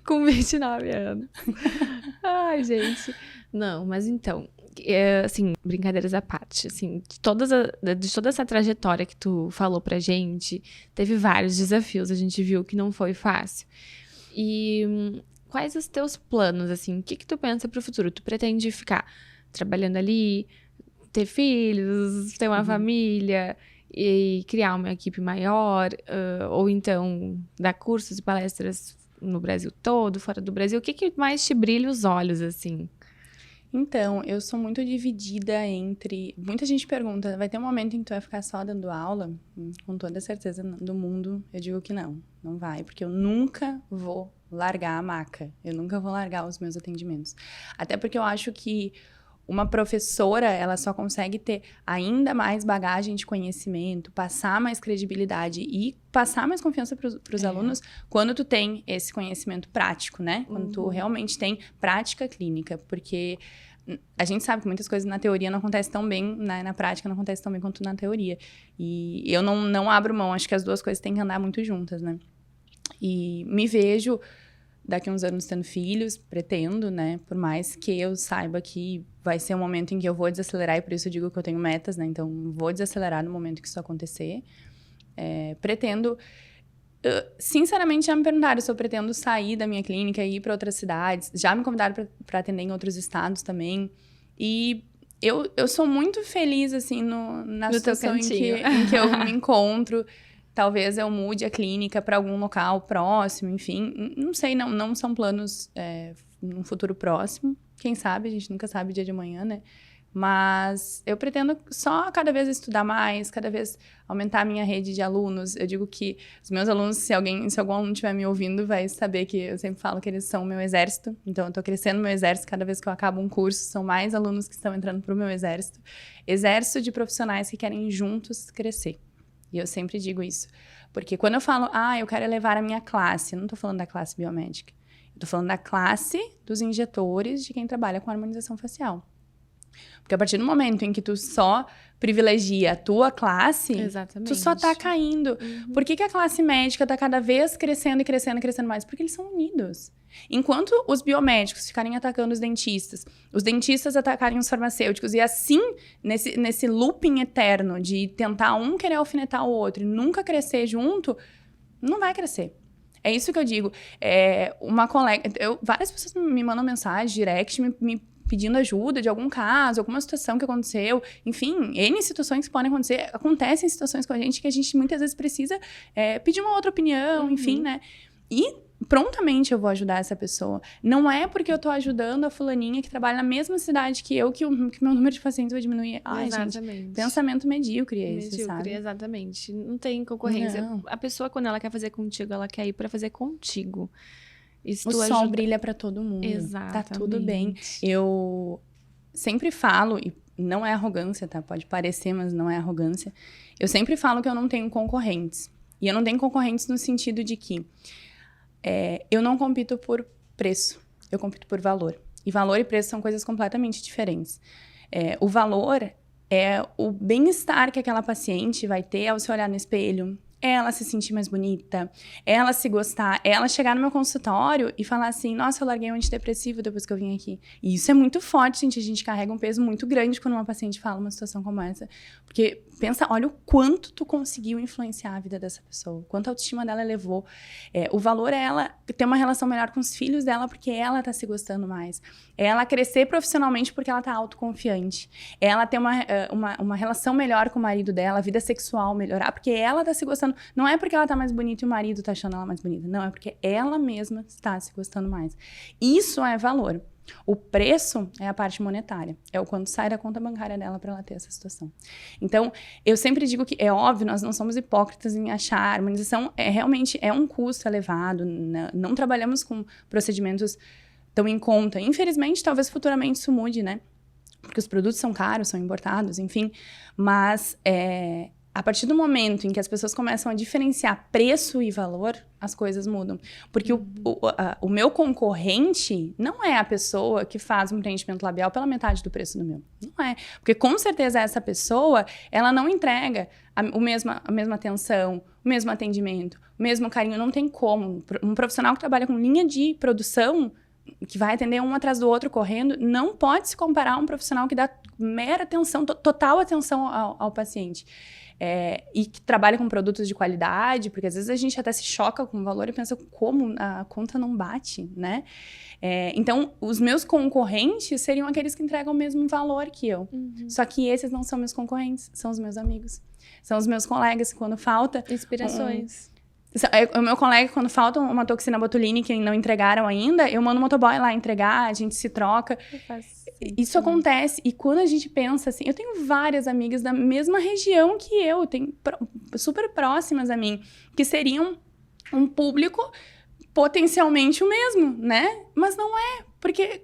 Com 29 anos. Ai, gente. Não, mas então... assim, brincadeiras à parte, assim, de toda essa trajetória que tu falou pra gente, teve vários desafios, a gente viu que não foi fácil. E quais os teus planos, assim, o que tu pensa pro futuro? Tu pretende ficar trabalhando ali, ter filhos, ter uma família e criar uma equipe maior, ou então dar cursos e palestras no Brasil todo, fora do Brasil? O que mais te brilha os olhos, assim?
Então, eu sou muito dividida entre... Muita gente pergunta, vai ter um momento em que tu vai ficar só dando aula? Com toda a certeza do mundo, eu digo que não vai, porque eu nunca vou largar a maca, eu nunca vou largar os meus atendimentos. Até porque eu acho que uma professora, ela só consegue ter ainda mais bagagem de conhecimento, passar mais credibilidade e passar mais confiança para os alunos quando tu tem esse conhecimento prático, né? Quando tu realmente tem prática clínica, porque a gente sabe que muitas coisas na teoria não acontecem tão bem, na prática não acontecem tão bem quanto na teoria. E eu não abro mão, acho que as duas coisas têm que andar muito juntas, né? E me vejo daqui a uns anos tendo filhos, pretendo, né? Por mais que eu saiba que vai ser um momento em que eu vou desacelerar, e por isso eu digo que eu tenho metas, né? Então, vou desacelerar no momento que isso acontecer. Pretendo... sinceramente, já me perguntaram se eu pretendo sair da minha clínica e ir para outras cidades. Já me convidaram para atender em outros estados também. E eu sou muito feliz, assim, na situação em que eu me encontro. Talvez eu mude a clínica para algum local próximo, enfim. Não sei, não são planos num futuro próximo. Quem sabe, a gente nunca sabe o dia de amanhã, né? Mas eu pretendo só cada vez estudar mais, cada vez aumentar a minha rede de alunos. Eu digo que os meus alunos, se algum aluno estiver me ouvindo, vai saber que eu sempre falo que eles são o meu exército. Então, eu estou crescendo meu exército cada vez que eu acabo um curso. São mais alunos que estão entrando para o meu exército. Exército de profissionais que querem juntos crescer. E eu sempre digo isso. Porque quando eu falo, eu quero elevar a minha classe, eu não estou falando da classe biomédica. Eu estou falando da classe dos injetores, de quem trabalha com harmonização facial. Porque a partir do momento em que tu só privilegia a tua classe,
Exatamente.
tu só tá caindo. Por que a classe médica tá cada vez crescendo e crescendo e crescendo mais? Porque eles são unidos. Enquanto os biomédicos ficarem atacando os dentistas atacarem os farmacêuticos, e assim, nesse looping eterno de tentar um querer alfinetar o outro e nunca crescer junto, não vai crescer. É isso que eu digo. Uma colega... várias pessoas me mandam mensagem, direct, me pedindo ajuda de algum caso, alguma situação que aconteceu. Enfim, N situações que podem acontecer. Acontecem situações com a gente que a gente muitas vezes precisa pedir uma outra opinião, enfim, né? E prontamente eu vou ajudar essa pessoa. Não é porque eu tô ajudando a fulaninha que trabalha na mesma cidade que eu que meu número de pacientes vai diminuir.
Exatamente.
Gente, pensamento medíocre esse, sabe?
Exatamente. Não tem concorrência.
Não.
A pessoa, quando ela quer fazer contigo, ela quer ir pra fazer contigo.
O sol brilha pra todo mundo.
Exatamente.
Tá tudo bem. Eu sempre falo, e não é arrogância, tá? Pode parecer, mas não é arrogância. Eu sempre falo que eu não tenho concorrentes. E eu não tenho concorrentes no sentido de que eu não compito por preço, eu compito por valor. E valor e preço são coisas completamente diferentes. O valor é o bem-estar que aquela paciente vai ter ao se olhar no espelho, ela se sentir mais bonita, ela se gostar, ela chegar no meu consultório e falar assim, nossa, eu larguei um antidepressivo depois que eu vim aqui. E isso é muito forte, gente, a gente carrega um peso muito grande quando uma paciente fala uma situação como essa. Porque pensa, olha o quanto tu conseguiu influenciar a vida dessa pessoa, quanto a autoestima dela elevou. O valor é ela ter uma relação melhor com os filhos dela porque ela tá se gostando mais. É ela crescer profissionalmente porque ela tá autoconfiante. É ela ter uma relação melhor com o marido dela, a vida sexual melhorar, porque ela tá se gostando. Não é porque ela tá mais bonita e o marido tá achando ela mais bonita. Não, é porque ela mesma está se gostando mais. Isso é valor. O preço é a parte monetária. É o quanto sai da conta bancária dela para ela ter essa situação. Então, eu sempre digo que é óbvio, nós não somos hipócritas em achar a harmonização realmente é um custo elevado. Não trabalhamos com procedimentos tão em conta. Infelizmente, talvez futuramente isso mude, né? Porque os produtos são caros, são importados, enfim. Mas a partir do momento em que as pessoas começam a diferenciar preço e valor, as coisas mudam. Porque o meu concorrente não é a pessoa que faz um preenchimento labial pela metade do preço do meu. Não é. Porque com certeza essa pessoa, ela não entrega a mesma atenção, o mesmo atendimento, o mesmo carinho. Não tem como. Um profissional que trabalha com linha de produção, que vai atender um atrás do outro correndo, não pode se comparar a um profissional que dá mera atenção, total atenção ao paciente. E que trabalha com produtos de qualidade, porque às vezes a gente até se choca com o valor e pensa como a conta não bate, né? Então, os meus concorrentes seriam aqueles que entregam o mesmo valor que eu. Só que esses não são meus concorrentes, são os meus amigos. São os meus colegas que quando falta...
Inspirações.
O meu colega, quando falta uma toxina botulínica que não entregaram ainda, eu mando o motoboy lá entregar, a gente se troca. Isso acontece. E quando a gente pensa assim... Eu tenho várias amigas da mesma região que eu, tenho super próximas a mim, que seriam um público potencialmente o mesmo, né? Mas não é, porque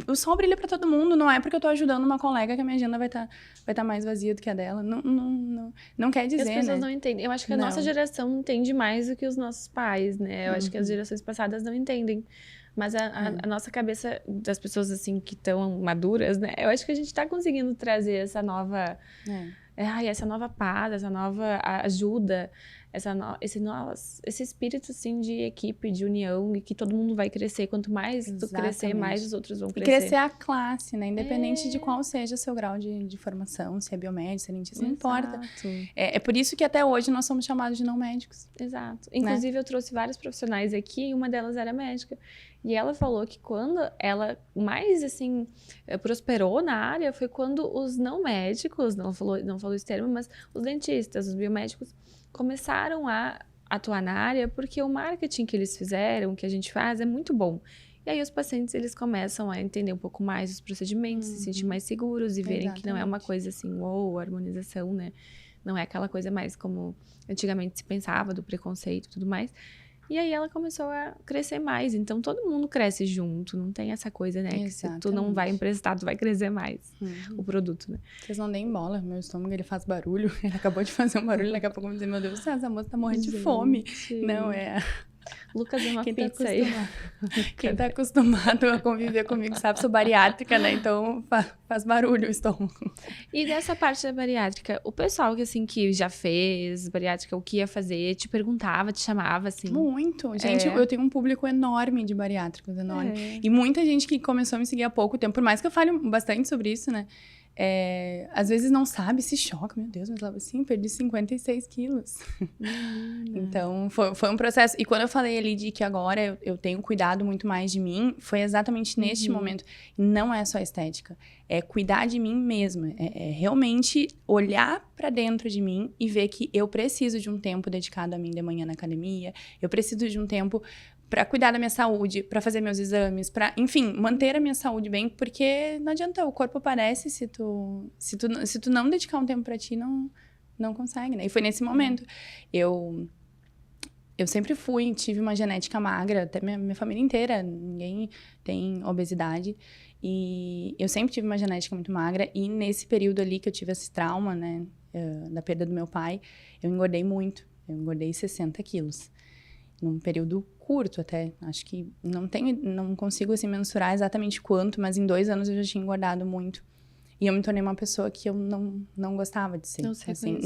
o sol brilha pra todo mundo, não é porque eu tô ajudando uma colega que a minha agenda vai tá mais vazia do que a dela. Não quer dizer,
as pessoas
né?
não entendem. Eu acho que a nossa geração entende mais do que os nossos pais, né? Eu acho que as gerações passadas não entendem. Mas a nossa cabeça das pessoas, assim, que estão maduras, né? Eu acho que a gente tá conseguindo trazer essa nova... essa nova paz, essa nova ajuda, esse espírito, assim, de equipe, de união, e que todo mundo vai crescer. Quanto mais tu crescer, mais os outros vão crescer.
E crescer a classe, né? Independente de qual seja o seu grau de formação, se é biomédico, se é dentista, não importa. É por isso que até hoje nós somos chamados de não médicos.
Exato. Inclusive, eu trouxe vários profissionais aqui, e uma delas era médica. E ela falou que quando ela mais, assim, prosperou na área foi quando os não médicos, não falou esse termo, mas os dentistas, os biomédicos, começaram a atuar na área porque o marketing que eles fizeram, que a gente faz, é muito bom. E aí os pacientes, eles começam a entender um pouco mais os procedimentos, se sentir mais seguros e verem que não é uma coisa assim, uou, harmonização, né? Não é aquela coisa mais como antigamente se pensava, do preconceito e tudo mais. E aí ela começou a crescer mais. Então, todo mundo cresce junto. Não tem essa coisa, né? Que se tu não vai emprestar, tu vai crescer mais o produto, né?
Vocês não deem bola. Meu estômago, ele faz barulho. Ele acabou de fazer um barulho. Daqui a pouco eu vou dizer, meu Deus do céu, essa moça tá morrendo de fome. Não, é...
Lucas é uma pizza aí.
Quem tá acostumado a conviver comigo sabe, sou bariátrica, né? Então faz barulho o estômago.
E dessa parte da bariátrica, o pessoal que, assim, que já fez bariátrica, o que ia fazer, te perguntava, te chamava, assim?
Muito. Gente, eu tenho um público enorme de bariátricos, enorme. E muita gente que começou a me seguir há pouco tempo, por mais que eu fale bastante sobre isso, né? Às vezes não sabe, se choca, meu Deus, mas assim, perdi 56 quilos. Então, foi um processo. E quando eu falei ali de que agora eu tenho cuidado muito mais de mim, foi exatamente neste momento. Não é só estética, é cuidar de mim mesma. É realmente olhar pra dentro de mim e ver que eu preciso de um tempo dedicado a mim de manhã na academia, eu preciso de um tempo para cuidar da minha saúde, para fazer meus exames, para, enfim, manter a minha saúde bem, porque não adianta, o corpo aparece se tu não dedicar um tempo para ti, não consegue, né? E foi nesse momento. Eu sempre tive uma genética magra, até minha família inteira, ninguém tem obesidade, e eu sempre tive uma genética muito magra, e nesse período ali que eu tive esse trauma, né, da perda do meu pai, eu engordei muito, eu engordei 60 quilos. Num período curto até, acho que não consigo assim mensurar exatamente quanto, mas em 2 anos eu já tinha engordado muito. E eu me tornei uma pessoa que eu não gostava de ser.
Não sei
assim,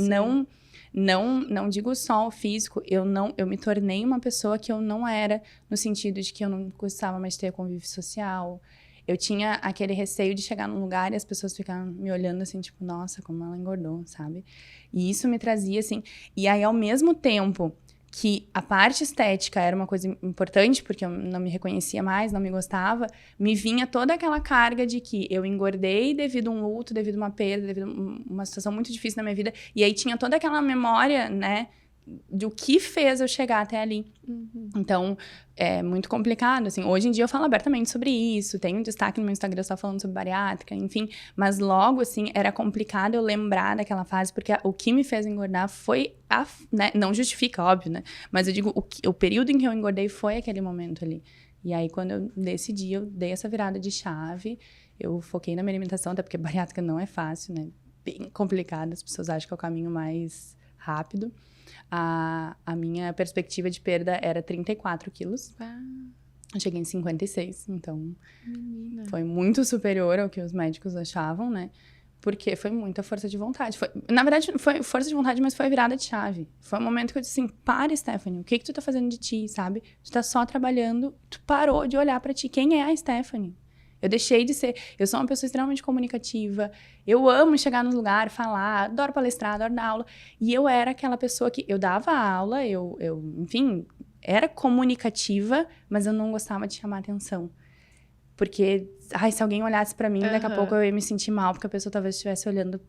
não digo só o físico, eu me tornei uma pessoa que eu não era, no sentido de que eu não gostava mais de ter convívio social. Eu tinha aquele receio de chegar num lugar e as pessoas ficavam me olhando assim, tipo, nossa, como ela engordou, sabe? E isso me trazia assim, e aí ao mesmo tempo que a parte estética era uma coisa importante, porque eu não me reconhecia mais, não me gostava, me vinha toda aquela carga de que eu engordei devido a um luto, devido a uma perda, devido a uma situação muito difícil na minha vida, e aí tinha toda aquela memória, né, do que fez eu chegar até ali. Então, é muito complicado, assim. Hoje em dia eu falo abertamente sobre isso, tenho um destaque no meu Instagram só falando sobre bariátrica, enfim. Mas logo, assim, era complicado eu lembrar daquela fase, porque o que me fez engordar foi, né, não justifica, óbvio, né? Mas eu digo, o período em que eu engordei foi aquele momento ali. E aí, quando eu decidi, eu dei essa virada de chave, eu foquei na minha alimentação, até porque bariátrica não é fácil, né? Bem complicado, as pessoas acham que é o caminho mais rápido. A minha perspectiva de perda era 34 quilos. Eu cheguei em 56, então foi muito superior ao que os médicos achavam, né? Porque foi muita força de vontade. Na verdade, foi força de vontade, mas foi virada de chave. Foi um momento que eu disse assim, para, Stephanie, o que tu tá fazendo de ti, sabe? Tu tá só trabalhando, tu parou de olhar pra ti. Quem é a Stephanie? Eu deixei de ser... Eu sou uma pessoa extremamente comunicativa. Eu amo chegar no lugar, falar, adoro palestrar, adoro dar aula. E eu era aquela pessoa que... Eu dava aula, enfim, era comunicativa, mas eu não gostava de chamar atenção. Porque, se alguém olhasse pra mim, daqui a pouco eu ia me sentir mal, porque a pessoa talvez estivesse olhando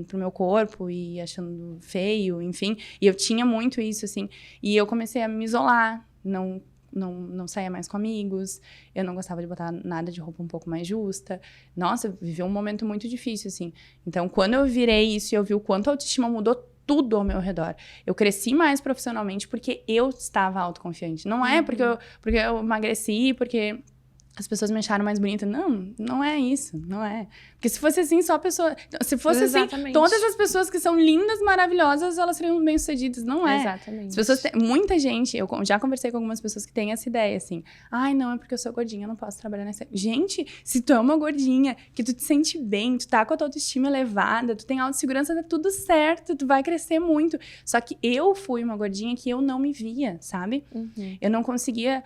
pro meu corpo e achando feio, enfim. E eu tinha muito isso, assim. E eu comecei a me isolar, não saía mais com amigos, eu não gostava de botar nada de roupa um pouco mais justa. Nossa, eu vivi um momento muito difícil, assim. Então, quando eu virei isso e eu vi o quanto a autoestima mudou tudo ao meu redor. Eu cresci mais profissionalmente porque eu estava autoconfiante. Não é porque eu emagreci, porque as pessoas me acharam mais bonita. Não é isso, não é. Porque se fosse assim, só a pessoa... Se fosse
Exatamente.
assim, todas as pessoas que são lindas, maravilhosas, elas seriam bem-sucedidas. Não é.
Exatamente.
As pessoas muita gente, eu já conversei com algumas pessoas que têm essa ideia, assim. Não, é porque eu sou gordinha, eu não posso trabalhar nessa... Gente, se tu é uma gordinha, que tu te sente bem, tu tá com a tua autoestima elevada, tu tem autossegurança, tá tudo certo, tu vai crescer muito. Só que eu fui uma gordinha que eu não me via, sabe? Eu não conseguia...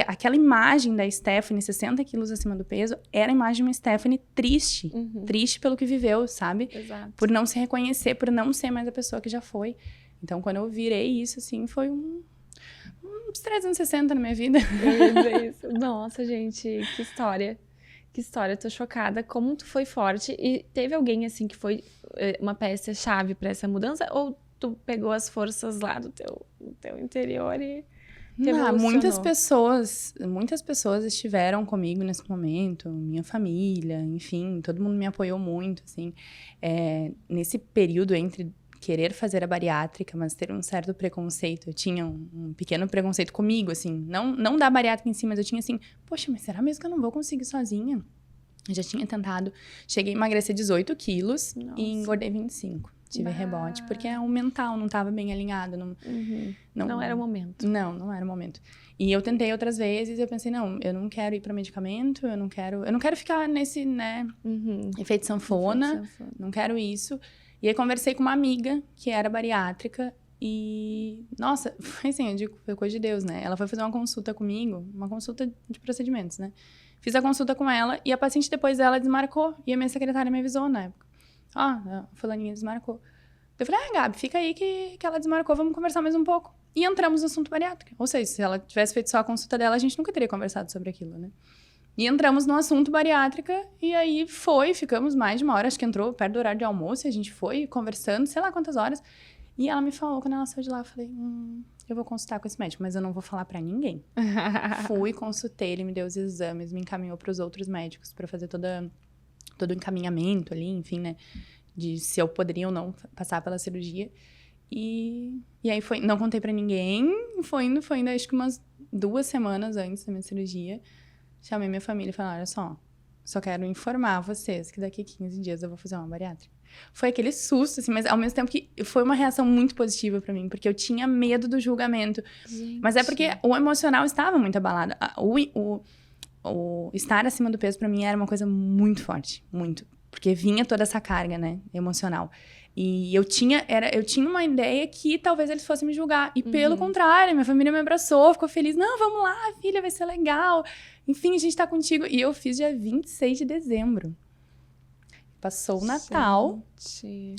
Aquela imagem da Stephanie, 60 quilos acima do peso, era a imagem de uma Stephanie triste. Triste pelo que viveu, sabe?
Exato.
Por não se reconhecer, por não ser mais a pessoa que já foi. Então, quando eu virei isso, assim, foi uns 360 na minha vida.
Eu ia dizer isso. Nossa, gente, que história. Que história, tô chocada. Como tu foi forte. E teve alguém, assim, que foi uma peça-chave pra essa mudança? Ou tu pegou as forças lá do teu interior e...
Muitas pessoas estiveram comigo nesse momento, minha família, enfim, todo mundo me apoiou muito, assim. Nesse período entre querer fazer a bariátrica, mas ter um certo preconceito, eu tinha um pequeno preconceito comigo, assim, não da bariátrica em si, mas eu tinha assim, poxa, mas será mesmo que eu não vou conseguir sozinha? Eu já tinha tentado, cheguei a emagrecer 18 quilos e engordei 25. Tive rebote, porque o mental não estava bem alinhado.
Não era o momento.
Não era o momento. E eu tentei outras vezes e eu pensei, não, eu não quero ir para medicamento, eu não quero ficar nesse, né, efeito sanfona, não quero isso. E aí conversei com uma amiga que era bariátrica e, nossa, foi assim, eu digo, foi coisa de Deus, né? Ela foi fazer uma consulta comigo, uma consulta de procedimentos, né? Fiz a consulta com ela e a paciente depois dela desmarcou. E a minha secretária me avisou na época. A fulaninha desmarcou. Eu falei, Gabi, fica aí que ela desmarcou, vamos conversar mais um pouco. E entramos no assunto bariátrica. Ou seja, se ela tivesse feito só a consulta dela, a gente nunca teria conversado sobre aquilo, né? E entramos no assunto bariátrica e aí ficamos mais de uma hora, acho que entrou perto do horário de almoço, e a gente foi conversando, sei lá quantas horas. E ela me falou, quando ela saiu de lá, eu falei, eu vou consultar com esse médico, mas eu não vou falar pra ninguém. Fui, consultei, ele me deu os exames, me encaminhou pros outros médicos pra fazer todo o encaminhamento ali, enfim, né? De se eu poderia ou não passar pela cirurgia. E aí não contei pra ninguém, foi indo, acho que umas 2 semanas antes da minha cirurgia. Chamei minha família e falei, olha só quero informar vocês que daqui a 15 dias eu vou fazer uma bariátrica. Foi aquele susto, assim, mas ao mesmo tempo que foi uma reação muito positiva pra mim, porque eu tinha medo do julgamento. Gente. Mas é porque o emocional estava muito abalado. O estar acima do peso pra mim era uma coisa muito forte, muito. Porque vinha toda essa carga, né, emocional. E eu tinha uma ideia que talvez eles fossem me julgar. E pelo contrário, minha família me abraçou, ficou feliz. Não, vamos lá, filha, vai ser legal. Enfim, a gente tá contigo. E eu fiz dia 26 de dezembro. Passou o Natal,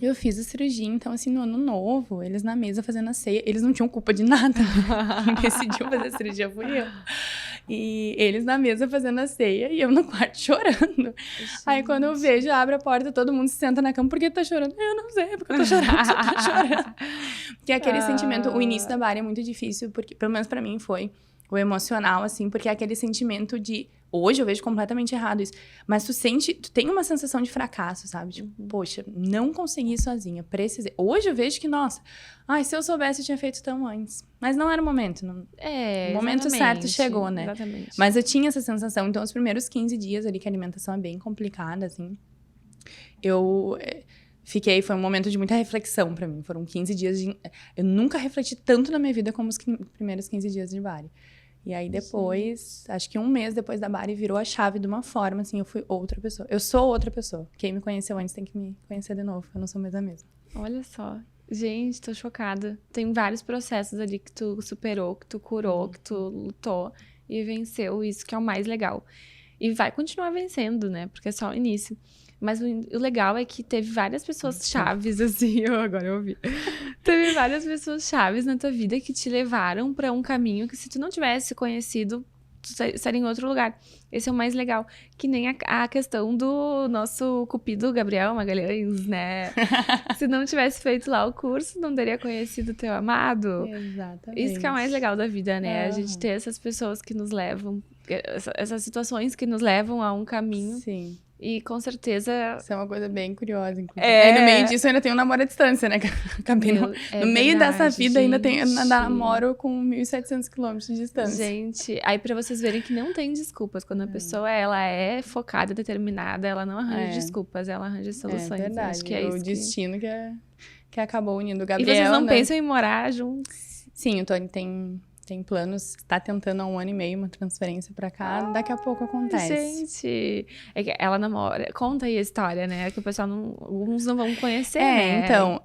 eu fiz a cirurgia, então assim, no ano novo, eles na mesa fazendo a ceia, eles não tinham culpa de nada, quem decidiu fazer a cirurgia fui eu. E eles na mesa fazendo a ceia e eu no quarto chorando. Gente. Aí quando eu vejo, abre a porta, todo mundo se senta na cama, por que tá chorando? Eu não sei, porque eu tô chorando, só tô chorando. Porque aquele sentimento, o início da bari é muito difícil, porque pelo menos pra mim foi o emocional, assim, porque é aquele sentimento de... Hoje eu vejo completamente errado isso. Mas tu tem uma sensação de fracasso, sabe? Tipo, poxa, não consegui sozinha, precisei. Hoje eu vejo que, nossa, se eu soubesse eu tinha feito tão antes. Mas não era o momento. O momento certo chegou, né?
Exatamente.
Mas eu tinha essa sensação. Então, os primeiros 15 dias ali, que a alimentação é bem complicada, assim, foi um momento de muita reflexão pra mim. Foram 15 dias de... Eu nunca refleti tanto na minha vida como os primeiros 15 dias de bari. E aí depois, acho que 1 mês depois da bari, virou a chave de uma forma, assim, eu fui outra pessoa. Eu sou outra pessoa. Quem me conheceu antes tem que me conhecer de novo, eu não sou mais a mesma.
Olha só. Gente, tô chocada. Tem vários processos ali que tu superou, que tu curou, que tu lutou e venceu, isso que é o mais legal. E vai continuar vencendo, né? Porque é só o início. Mas o legal é que teve várias pessoas chaves, assim, agora eu ouvi. Teve várias pessoas chaves na tua vida que te levaram pra um caminho que se tu não tivesse conhecido, tu estaria em outro lugar. Esse é o mais legal. Que nem a questão do nosso cupido Gabriel Magalhães, né? Se não tivesse feito lá o curso, não teria conhecido o teu amado.
Exatamente.
Isso que é o mais legal da vida, né? A gente ter essas pessoas que nos levam, essas situações que nos levam a um caminho.
Sim.
E com certeza...
Isso é uma coisa bem curiosa, inclusive. E no meio disso, eu ainda tenho um namoro à distância, né? Acabei no meio dessa vida, gente. Ainda namoro com 1.700 quilômetros de distância.
Gente, aí pra vocês verem que não tem desculpas. Quando a pessoa, ela é focada, determinada, ela não arranja desculpas, ela arranja soluções. É
verdade.
Acho que é
o
isso
destino que acabou unindo o Gabriel,
E vocês não
né?
pensam em morar juntos?
Sim, o Tony tem planos, está tentando há 1 ano e meio uma transferência pra cá, daqui a pouco acontece.
Gente, é que ela namora, conta aí a história, né, que o pessoal alguns não vão conhecer, né?
Então,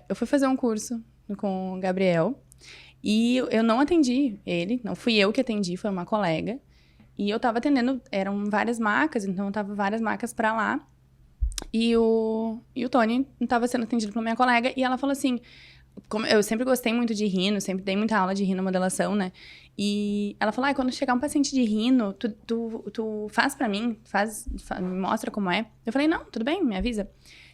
eu fui fazer um curso com o Gabriel e eu não atendi ele, não fui eu que atendi, foi uma colega, e eu tava atendendo, eram várias marcas, então eu tava várias marcas pra lá, e o Tony tava sendo atendido pela minha colega, e ela falou assim... Eu sempre gostei muito de rino, sempre dei muita aula de rinomodelação, né? E ela falou, quando chegar um paciente de rino, tu faz pra mim, me mostra como é. Eu falei, não, tudo bem, me avisa.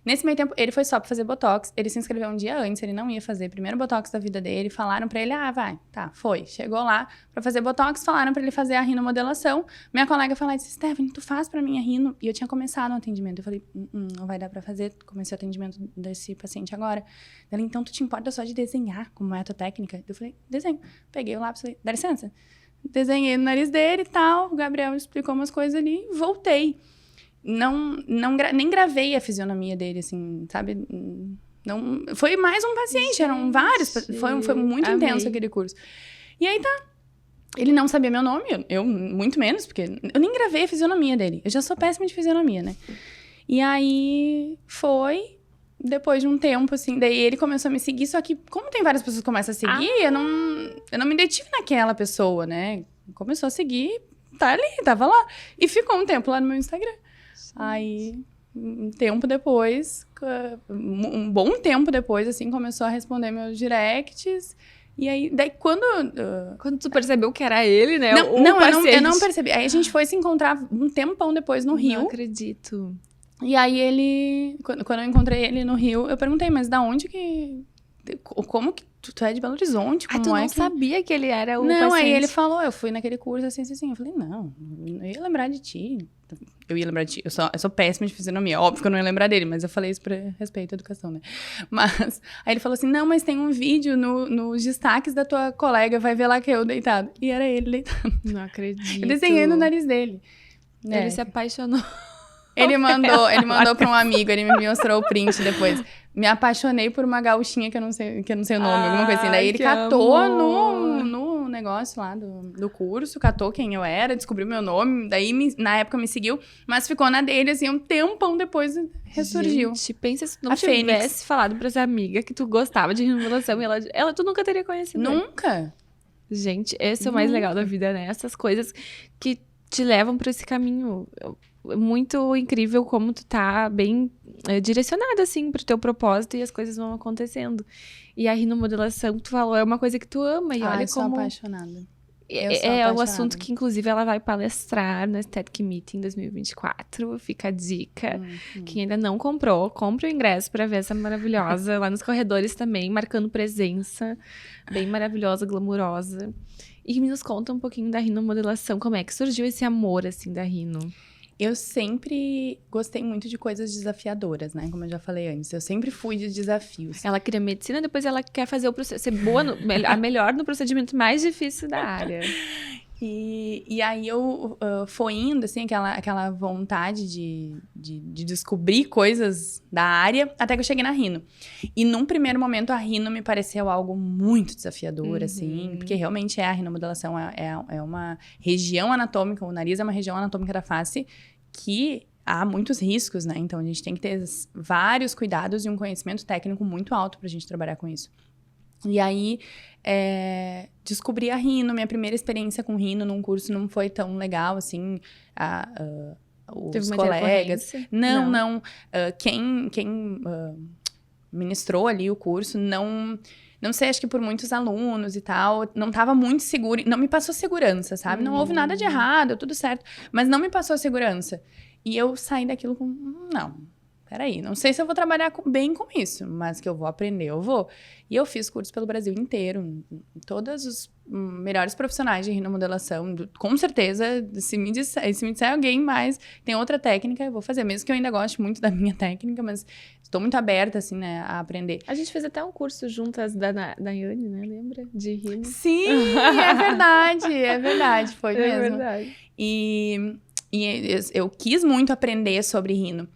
Nesse meio tempo, ele foi só pra fazer Botox. Ele se inscreveu um dia antes, ele não ia fazer. Primeiro Botox da vida dele. Falaram pra ele, vai. Tá, foi. Chegou lá pra fazer Botox, falaram pra ele fazer a rinomodelação. Minha colega falou, disse, Stephanie, tu faz pra mim a rino? E eu tinha começado o atendimento. Eu falei, não vai dar pra fazer. Comecei o atendimento desse paciente agora. Ela, então tu te importa só de desenhar como é a tua técnica? Eu falei, desenho. Peguei o lápis e falei, dá licença. Desenhei no nariz dele e tal. O Gabriel explicou umas coisas ali e voltei. Nem gravei a fisionomia dele, assim, sabe? Não, foi mais um paciente, eram vários. Foi muito intenso aquele curso. E aí tá. Ele não sabia meu nome, eu muito menos, porque eu nem gravei a fisionomia dele. Eu já sou péssima de fisionomia, né? E aí foi. Depois de um tempo, assim, daí ele começou a me seguir, só que como tem várias pessoas que começam a seguir, eu não me detive naquela pessoa, né? Começou a seguir, tá ali, tava lá. E ficou um tempo lá no meu Instagram. Sim. Aí, um tempo depois, um bom tempo depois, assim, começou a responder meus directs. E aí, daí quando
tu percebeu que era ele, né?
Eu não percebi. Aí a gente foi se encontrar um tempão depois no Rio.
Não acredito.
E aí ele, quando eu encontrei ele no Rio, eu perguntei, mas da onde que... Como que tu é de Belo Horizonte? Como
tu não sabia que ele era o paciente?
Não, aí ele falou, eu fui naquele curso assim. Eu falei, não, eu ia lembrar de ti. Eu ia lembrar de ti. Eu sou péssima de fisionomia. Óbvio que eu não ia lembrar dele, mas eu falei isso por respeito à educação, né? Mas, aí ele falou assim, não, mas tem um vídeo nos destaques da tua colega, vai ver lá que eu deitado. E era ele deitado.
Não acredito.
Eu desenhei no nariz dele.
Ele se apaixonou.
Ele mandou pra um amigo, ele me mostrou o print depois. Me apaixonei por uma gauchinha que eu não sei o nome, alguma coisa assim. Daí ele catou no negócio lá do curso, catou quem eu era, descobriu meu nome. Daí, na época, me seguiu, mas ficou na dele, assim, um tempão depois ressurgiu.
Gente, pensa se tu não tivesse falado pra essa amiga que tu gostava de rinomodelação e ela tu nunca teria conhecido.
Nunca.
Gente, esse é o mais legal da vida, né? Essas coisas que te levam pra esse caminho. Muito incrível como tu tá bem direcionada, assim, pro teu propósito e as coisas vão acontecendo. E a rinomodelação, que tu falou, é uma coisa que tu ama. E olha
eu sou
como...
apaixonada.
É o assunto que, inclusive, ela vai palestrar no Aesthetic Meeting 2024. Fica a dica. Quem ainda não comprou, compre o ingresso pra ver essa maravilhosa. Lá nos corredores também, marcando presença. Bem maravilhosa, glamurosa. E nos conta um pouquinho da rinomodelação. Como é que surgiu esse amor, assim, da rino?
Eu sempre gostei muito de coisas desafiadoras, né? Como eu já falei antes. Eu sempre fui de desafios.
Ela queria medicina, depois ela quer fazer o processo, ser boa, a melhor no procedimento mais difícil da área.
E aí eu foi indo, assim, aquela vontade de descobrir coisas da área, até que eu cheguei na rino. E num primeiro momento, a rino me pareceu algo muito desafiador, assim, porque realmente a rinomodelação é uma região anatômica, o nariz é uma região anatômica da face que há muitos riscos, né? Então, a gente tem que ter vários cuidados e um conhecimento técnico muito alto pra gente trabalhar com isso. E aí, descobri a rino. Minha primeira experiência com rino num curso não foi tão legal, assim, os colegas. Não. Quem ministrou ali o curso, não sei, acho que por muitos alunos e tal, não estava muito seguro, não me passou segurança, sabe? Não houve nada de errado, tudo certo, mas não me passou segurança. E eu saí daquilo com, não, peraí, não sei se eu vou trabalhar bem com isso, mas que eu vou aprender, eu vou. E eu fiz cursos pelo Brasil inteiro, todos os melhores profissionais de rinomodelação, com certeza, se me disser alguém mais, tem outra técnica, eu vou fazer, mesmo que eu ainda goste muito da minha técnica, mas estou muito aberta, assim, né, a aprender.
A gente fez até um curso juntas da Yane, né, lembra? De rino.
Sim, é verdade, foi mesmo.
É verdade.
E eu quis muito aprender sobre rino.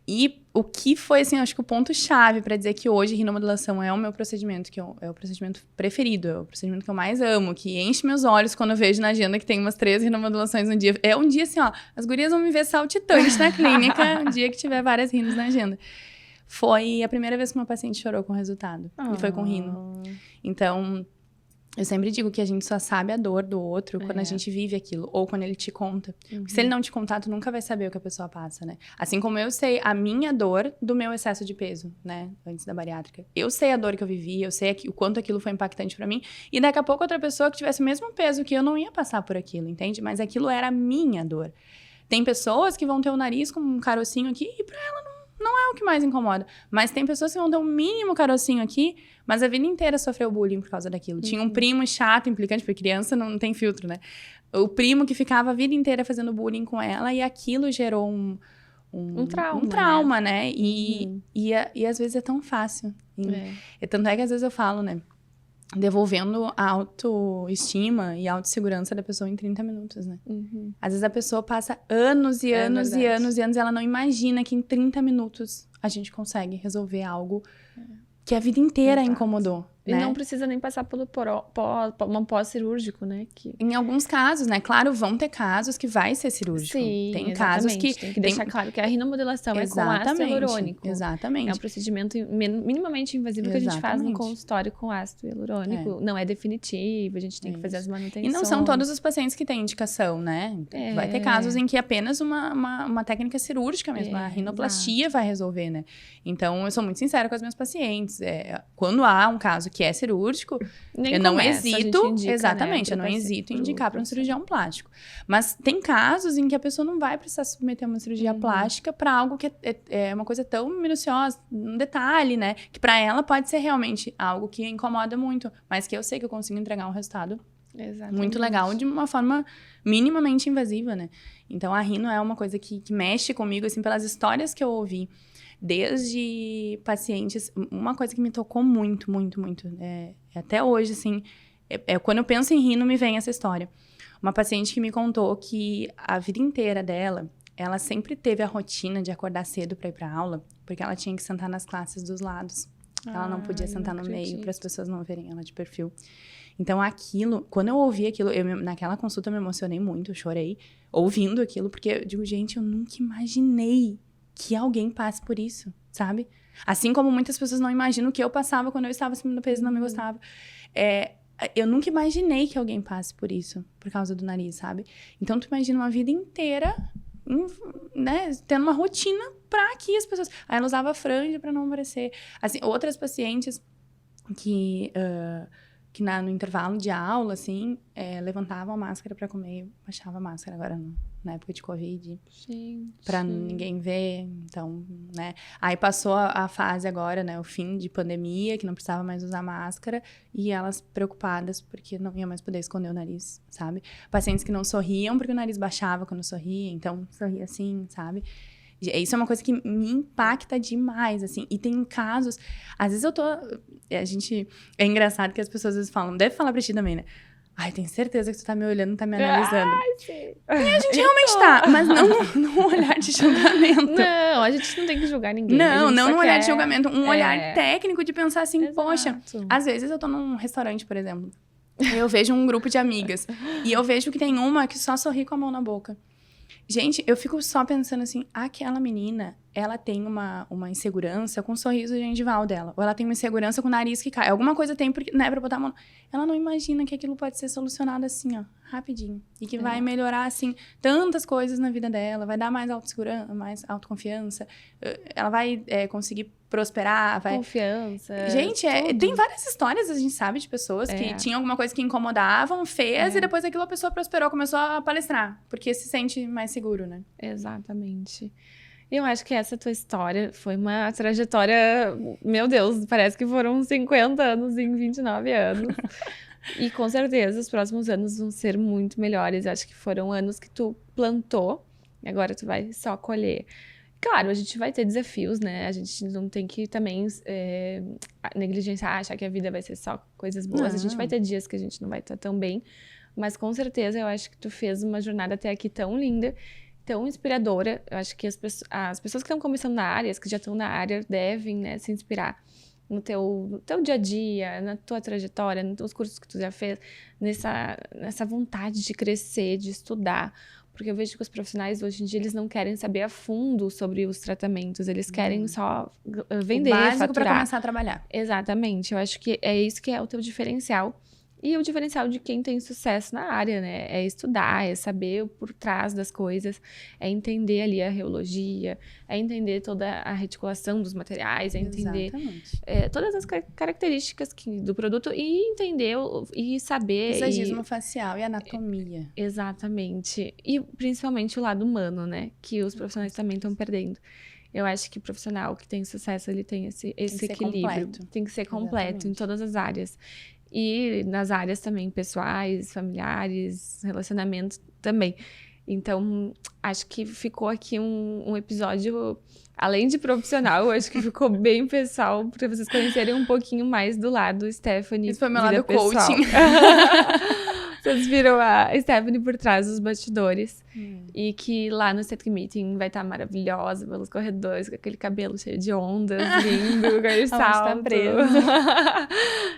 E o que foi, assim, acho que o ponto-chave para dizer que hoje rinomodelação é o meu procedimento, que é o procedimento preferido, é o procedimento que eu mais amo, que enche meus olhos quando eu vejo na agenda que tem umas 3 rinomodelações no dia. É um dia, assim, ó, as gurias vão me ver saltitante na clínica, um dia que tiver várias rinos na agenda. Foi a primeira vez que uma paciente chorou com o resultado. E foi com rino. Então, eu sempre digo que a gente só sabe a dor do outro quando a gente vive aquilo, ou quando ele te conta. Porque se ele não te contar, tu nunca vai saber o que a pessoa passa, né? Assim como eu sei a minha dor do meu excesso de peso, né? Antes da bariátrica. Eu sei a dor que eu vivi, eu sei o quanto aquilo foi impactante pra mim. E daqui a pouco outra pessoa que tivesse o mesmo peso que eu não ia passar por aquilo, entende? Mas aquilo era a minha dor. Tem pessoas que vão ter o nariz com um carocinho aqui e pra ela não é o que mais incomoda. Mas tem pessoas que vão ter um mínimo carocinho aqui, mas a vida inteira sofreu bullying por causa daquilo. Tinha um primo chato, implicante, porque criança não tem filtro, né? O primo que ficava a vida inteira fazendo bullying com ela e aquilo gerou um trauma, né? E às vezes é tão fácil. E tanto é que às vezes eu falo, né? Devolvendo a autoestima e a autossegurança da pessoa em 30 minutos, né? Às vezes a pessoa passa anos e anos e anos e anos e ela não imagina que em 30 minutos a gente consegue resolver algo que a vida inteira incomodou.
E
né?
não precisa nem passar pelo um pós-cirúrgico, né?
Em alguns casos, né? Claro, vão ter casos que vai ser cirúrgico.
Sim,
tem casos que...
Tem que deixar claro que a rinomodelação é com ácido hialurônico.
Exatamente.
É um procedimento minimamente invasivo que a gente faz no consultório com ácido hialurônico. Não é definitivo, a gente tem que fazer as manutenções.
E não são todos os pacientes que têm indicação, né? Vai ter casos em que apenas uma técnica cirúrgica mesmo, a rinoplastia vai resolver, né? Então, eu sou muito sincera com as minhas pacientes. Quando há um caso que é cirúrgico, eu não hesito, exatamente, eu não hesito em indicar para um cirurgião plástico. Mas tem casos em que a pessoa não vai precisar submeter a uma cirurgia plástica para algo que é uma coisa tão minuciosa, um detalhe, né? Que para ela pode ser realmente algo que incomoda muito, mas que eu sei que eu consigo entregar um resultado muito legal de uma forma minimamente invasiva, né? Então, a rino é uma coisa que mexe comigo, assim, pelas histórias que eu ouvi. Desde pacientes, uma coisa que me tocou muito, muito, muito, até hoje, assim, quando eu penso em rino, me vem essa história. Uma paciente que me contou que a vida inteira dela, ela sempre teve a rotina de acordar cedo para ir para aula, porque ela tinha que sentar nas classes dos lados. Ela não podia sentar no meio para as pessoas não verem ela de perfil. Então, aquilo, quando eu ouvi aquilo, naquela consulta eu me emocionei muito, eu chorei ouvindo aquilo, porque eu digo, gente, eu nunca imaginei que alguém passe por isso, sabe? Assim como muitas pessoas não imaginam o que eu passava quando eu estava acima do peso e não me gostava. Eu nunca imaginei que alguém passe por isso, por causa do nariz, sabe? Então, tu imagina uma vida inteira, né, tendo uma rotina pra que as pessoas... Aí ela usava franja pra não aparecer. Assim, outras pacientes que no intervalo de aula, assim, levantavam a máscara pra comer e baixava a máscara. Agora, na época de Covid, pra ninguém ver, então, né. Aí passou a fase agora, né, o fim de pandemia, que não precisava mais usar máscara, e elas preocupadas porque não ia mais poder esconder o nariz, sabe? Pacientes que não sorriam porque o nariz baixava quando sorria, então sorria assim, sabe? Isso é uma coisa que me impacta demais, assim. E tem casos... Às vezes eu tô... É engraçado que as pessoas às vezes falam... Deve falar pra ti também, né? Ai, tenho certeza que tu tá me olhando, tá me analisando.
Sim.
E a gente realmente tá. Mas não num olhar de julgamento.
Não, a gente não tem que julgar ninguém.
Não num olhar de julgamento. Um olhar técnico de pensar assim...
Exato.
Poxa, às vezes eu tô num restaurante, por exemplo. Eu vejo um grupo de amigas. E eu vejo que tem uma que só sorri com a mão na boca. Gente, eu fico só pensando assim, aquela menina, ela tem uma insegurança com o sorriso gengival dela. Ou ela tem uma insegurança com o nariz que cai. Alguma coisa tem, porque, né, pra botar a mão. Ela não imagina que aquilo pode ser solucionado assim, ó, rapidinho. E que vai melhorar, assim, tantas coisas na vida dela. Vai dar mais autossegurança, mais autoconfiança. Ela vai conseguir prosperar, vai...
Confiança.
Gente, tem várias histórias, a gente sabe, de pessoas que tinham alguma coisa que incomodavam, fez, e depois aquilo a pessoa prosperou, começou a palestrar. Porque se sente mais seguro, né?
Exatamente. Eu acho que essa tua história foi uma trajetória... Meu Deus, parece que foram 50 anos em 29 anos. E com certeza os próximos anos vão ser muito melhores. Eu acho que foram anos que tu plantou, e agora tu vai só colher. Claro, a gente vai ter desafios, né? A gente não tem que também negligenciar, achar que a vida vai ser só coisas boas. A gente vai ter dias que a gente não vai estar tão bem. Mas com certeza eu acho que tu fez uma jornada até aqui tão linda, tão inspiradora. Eu acho que as pessoas que estão começando na área, as que já estão na área, devem, né, se inspirar no teu dia a dia, na tua trajetória, nos cursos que tu já fez, nessa vontade de crescer, de estudar. Porque eu vejo que os profissionais, hoje em dia, eles não querem saber a fundo sobre os tratamentos. Eles querem só vender,
o básico
faturar.
Para começar a trabalhar.
Exatamente. Eu acho que é isso que é o teu diferencial. E o diferencial de quem tem sucesso na área, né? É estudar, é saber o por trás das coisas, é entender ali a reologia, é entender toda a reticulação dos materiais, é entender todas as características do produto e entender e saber...
Visagismo facial e anatomia.
Exatamente. E principalmente o lado humano, né? Que os profissionais também estão perdendo. Eu acho que o profissional que tem sucesso, ele tem esse equilíbrio. Tem que ser completo em todas as áreas. E nas áreas também pessoais, familiares, relacionamentos também. Então, acho que ficou aqui um episódio, além de profissional, eu acho que ficou bem pessoal, para vocês conhecerem um pouquinho mais do lado Stephanie.
Esse foi meu lado coaching.
Vocês viram a Stephanie por trás dos bastidores. E que lá no Static Meeting vai estar maravilhosa pelos corredores, com aquele cabelo cheio de ondas, lindo, com aquele salto.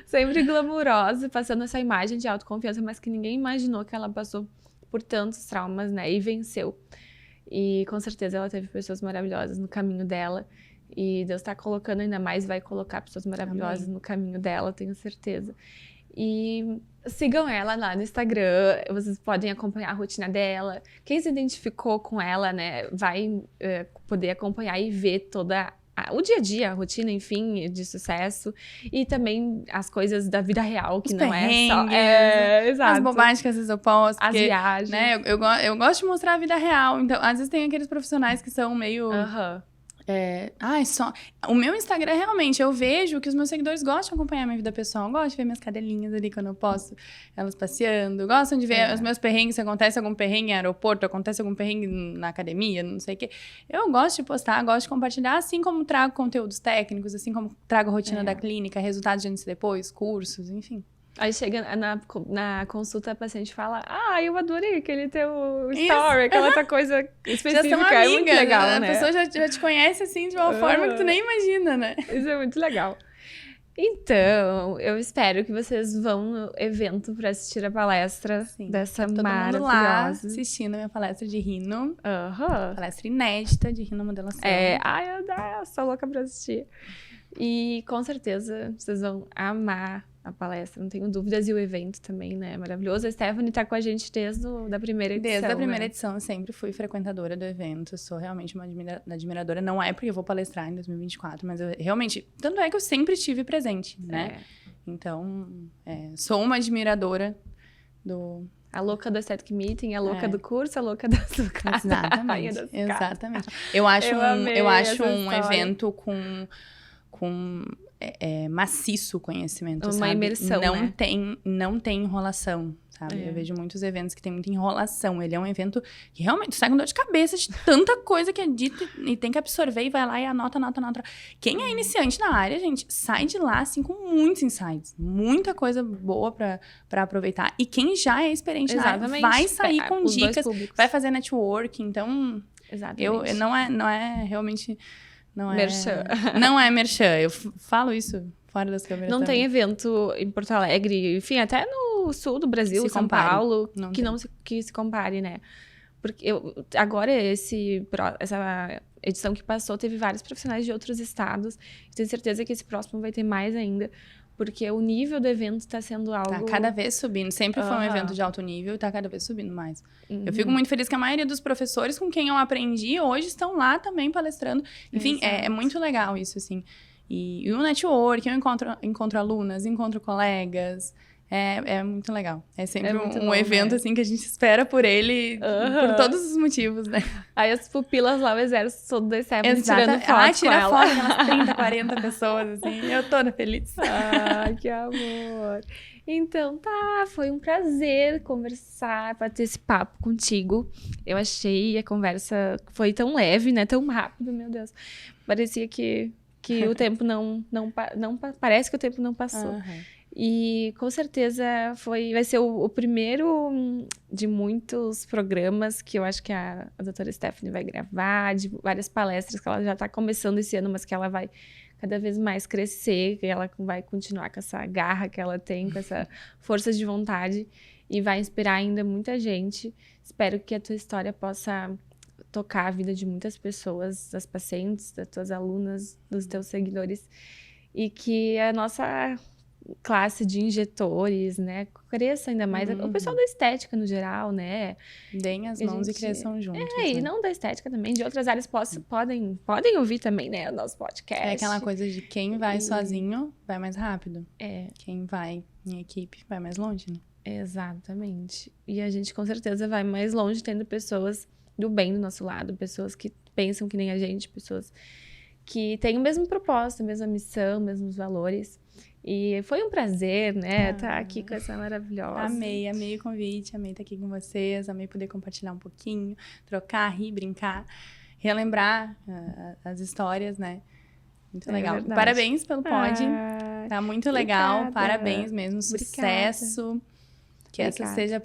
Sempre glamurosa, passando essa imagem de autoconfiança, mas que ninguém imaginou que ela passou por tantos traumas, né? E venceu. E com certeza ela teve pessoas maravilhosas no caminho dela. E Deus está colocando ainda mais, vai colocar pessoas maravilhosas no caminho dela, tenho certeza. E sigam ela lá no Instagram, vocês podem acompanhar a rotina dela. Quem se identificou com ela, né, vai poder acompanhar e ver toda o dia a dia, a rotina, enfim, de sucesso. E também as coisas da vida real, que não é só... exato.
As bobagens que às vezes eu posto.
As viagens.
Né, eu gosto de mostrar a vida real. Então, às vezes tem aqueles profissionais que são meio... O meu Instagram, realmente, eu vejo que os meus seguidores gostam de acompanhar minha vida pessoal. Gostam de ver minhas cadelinhas ali quando eu posto elas passeando. Gostam de ver os meus perrengues, se acontece algum perrengue em aeroporto, acontece algum perrengue na academia, não sei o quê. Eu gosto de postar, gosto de compartilhar, assim como trago conteúdos técnicos, assim como trago a rotina da clínica, resultados de antes e depois, cursos, enfim.
Aí chega na consulta, a paciente fala: eu adorei aquele teu story, aquela outra coisa específica.
Já são amigas,
é muito legal, né?
A pessoa já te conhece, assim, de uma forma que tu nem imagina, né?
Isso é muito legal. Então, eu espero que vocês vão no evento para assistir a palestra dessa
todo
maravilhosa.
Mundo lá assistindo a minha palestra de rino. Palestra inédita de rinomodelação.
Eu sou louca pra assistir. E com certeza vocês vão amar a palestra, não tenho dúvidas, e o evento também, né, maravilhoso. A Stephanie tá com a gente desde a primeira edição.
Desde a primeira edição, eu sempre fui frequentadora do evento, eu sou realmente uma admiradora, não é porque eu vou palestrar em 2024, mas eu realmente, tanto é que eu sempre estive presente, né? Então, sou uma admiradora do...
A louca do Aesthetic Meeting, a louca do curso, a louca da sucata.
Exatamente. Eu acho um evento com maciço conhecimento,
uma
sabe?
Imersão,
não tem enrolação, sabe? Eu vejo muitos eventos que tem muita enrolação. Ele é um evento que realmente sai com dor de cabeça de tanta coisa que é dita e tem que absorver e vai lá e anota. Quem é iniciante na área, gente, sai de lá, assim, com muitos insights. Muita coisa boa pra aproveitar. E quem já é experiente na área vai sair com dicas, vai fazer networking. Então, não é realmente...
Merchan.
Não é merchan. Eu falo isso fora das câmeras.
Não tem evento em Porto Alegre, enfim, até no sul do Brasil, São Paulo, que se compare, né? Porque agora, essa edição que passou, teve vários profissionais de outros estados. Tenho certeza que esse próximo vai ter mais ainda. Porque o nível do evento está sendo algo...
Tá cada vez subindo. Sempre foi um evento de alto nível e tá cada vez subindo mais. Eu fico muito feliz que a maioria dos professores com quem eu aprendi hoje estão lá também palestrando. Enfim, é muito legal isso, assim. E o network, eu encontro alunas, encontro colegas... É muito legal. É sempre um evento, assim, que a gente espera por ele, por todos os motivos, né?
Aí as pupilas lá, o exército todo da Stephanie tirando foto
tira foto, aquelas 30, 40 pessoas, assim. Eu toda feliz.
Que amor. Então, foi um prazer conversar, bater esse papo contigo. Eu achei a conversa foi tão leve, né? Tão rápido, meu Deus. Parecia que o tempo não parece que o tempo não passou. E com certeza vai ser o primeiro de muitos programas que eu acho que a doutora Stephanie vai gravar, de várias palestras que ela já está começando esse ano, mas que ela vai cada vez mais crescer, que ela vai continuar com essa garra que ela tem, com essa força de vontade, e vai inspirar ainda muita gente. Espero que a tua história possa tocar a vida de muitas pessoas, das pacientes, das tuas alunas, dos teus seguidores, e que a nossa classe de injetores, né, cresça ainda mais. O pessoal da estética no geral, né?
Deem as mãos e cresçam juntos.
E não da estética também, de outras áreas podem ouvir também, né, o nosso podcast.
É aquela coisa de quem vai sozinho vai mais rápido. Quem vai em equipe vai mais longe, né?
Exatamente. E a gente com certeza vai mais longe tendo pessoas do bem do nosso lado, pessoas que pensam que nem a gente, pessoas que têm o mesmo propósito, a mesma missão, mesmos valores. E foi um prazer, né, estar aqui com essa maravilhosa.
Amei o convite, amei estar aqui com vocês, amei poder compartilhar um pouquinho, trocar, rir, brincar, relembrar as histórias, né? Muito legal.
Verdade.
Parabéns pelo pod. Tá muito legal.
Obrigada.
Parabéns mesmo. Sucesso. Que essa seja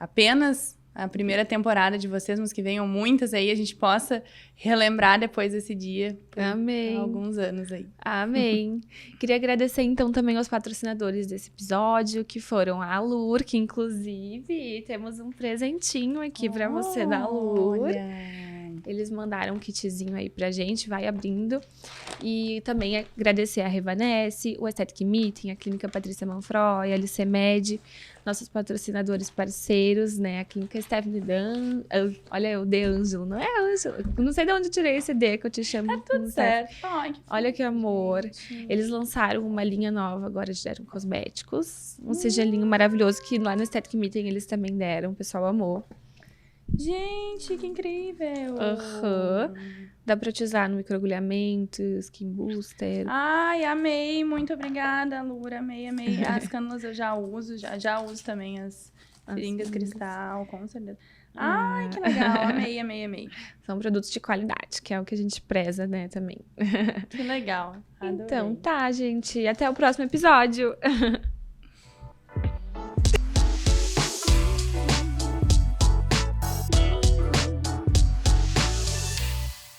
apenas a primeira temporada de vocês, mas que venham muitas aí, a gente possa relembrar depois desse dia.
Amém.
Há alguns anos aí.
Amém. Queria agradecer, então, também aos patrocinadores desse episódio, que foram a Alur, que, inclusive, temos um presentinho aqui pra você da Alur.
Olha.
Eles mandaram um kitzinho aí pra gente, vai abrindo. E também agradecer a Revanesse, o Aesthetic Meeting, a Clínica Patrícia Manfroy, a LCMed, nossos patrocinadores parceiros, né? A Clínica Stephanie Dan. Olha, o De Ângelo, não é Ângelo? Não sei de onde eu tirei esse D que eu te chamo.
Tá tudo certo. Ai,
olha que amor.
Gente.
Eles lançaram uma linha nova agora de dermocosméticos. Um sigelinho maravilhoso que lá no Aesthetic Meeting eles também deram. O pessoal amou.
Gente, que incrível!
Dá pra te usar no microagulhamento, skin booster.
Ai, amei! Muito obrigada, Lura. Amei. As cânulas eu já uso, já uso também as seringas cristal, com certeza. Ai, que legal! Amei.
São produtos de qualidade, que é o que a gente preza, né, também.
Que legal! Adorei.
Então, tá, gente. Até o próximo episódio.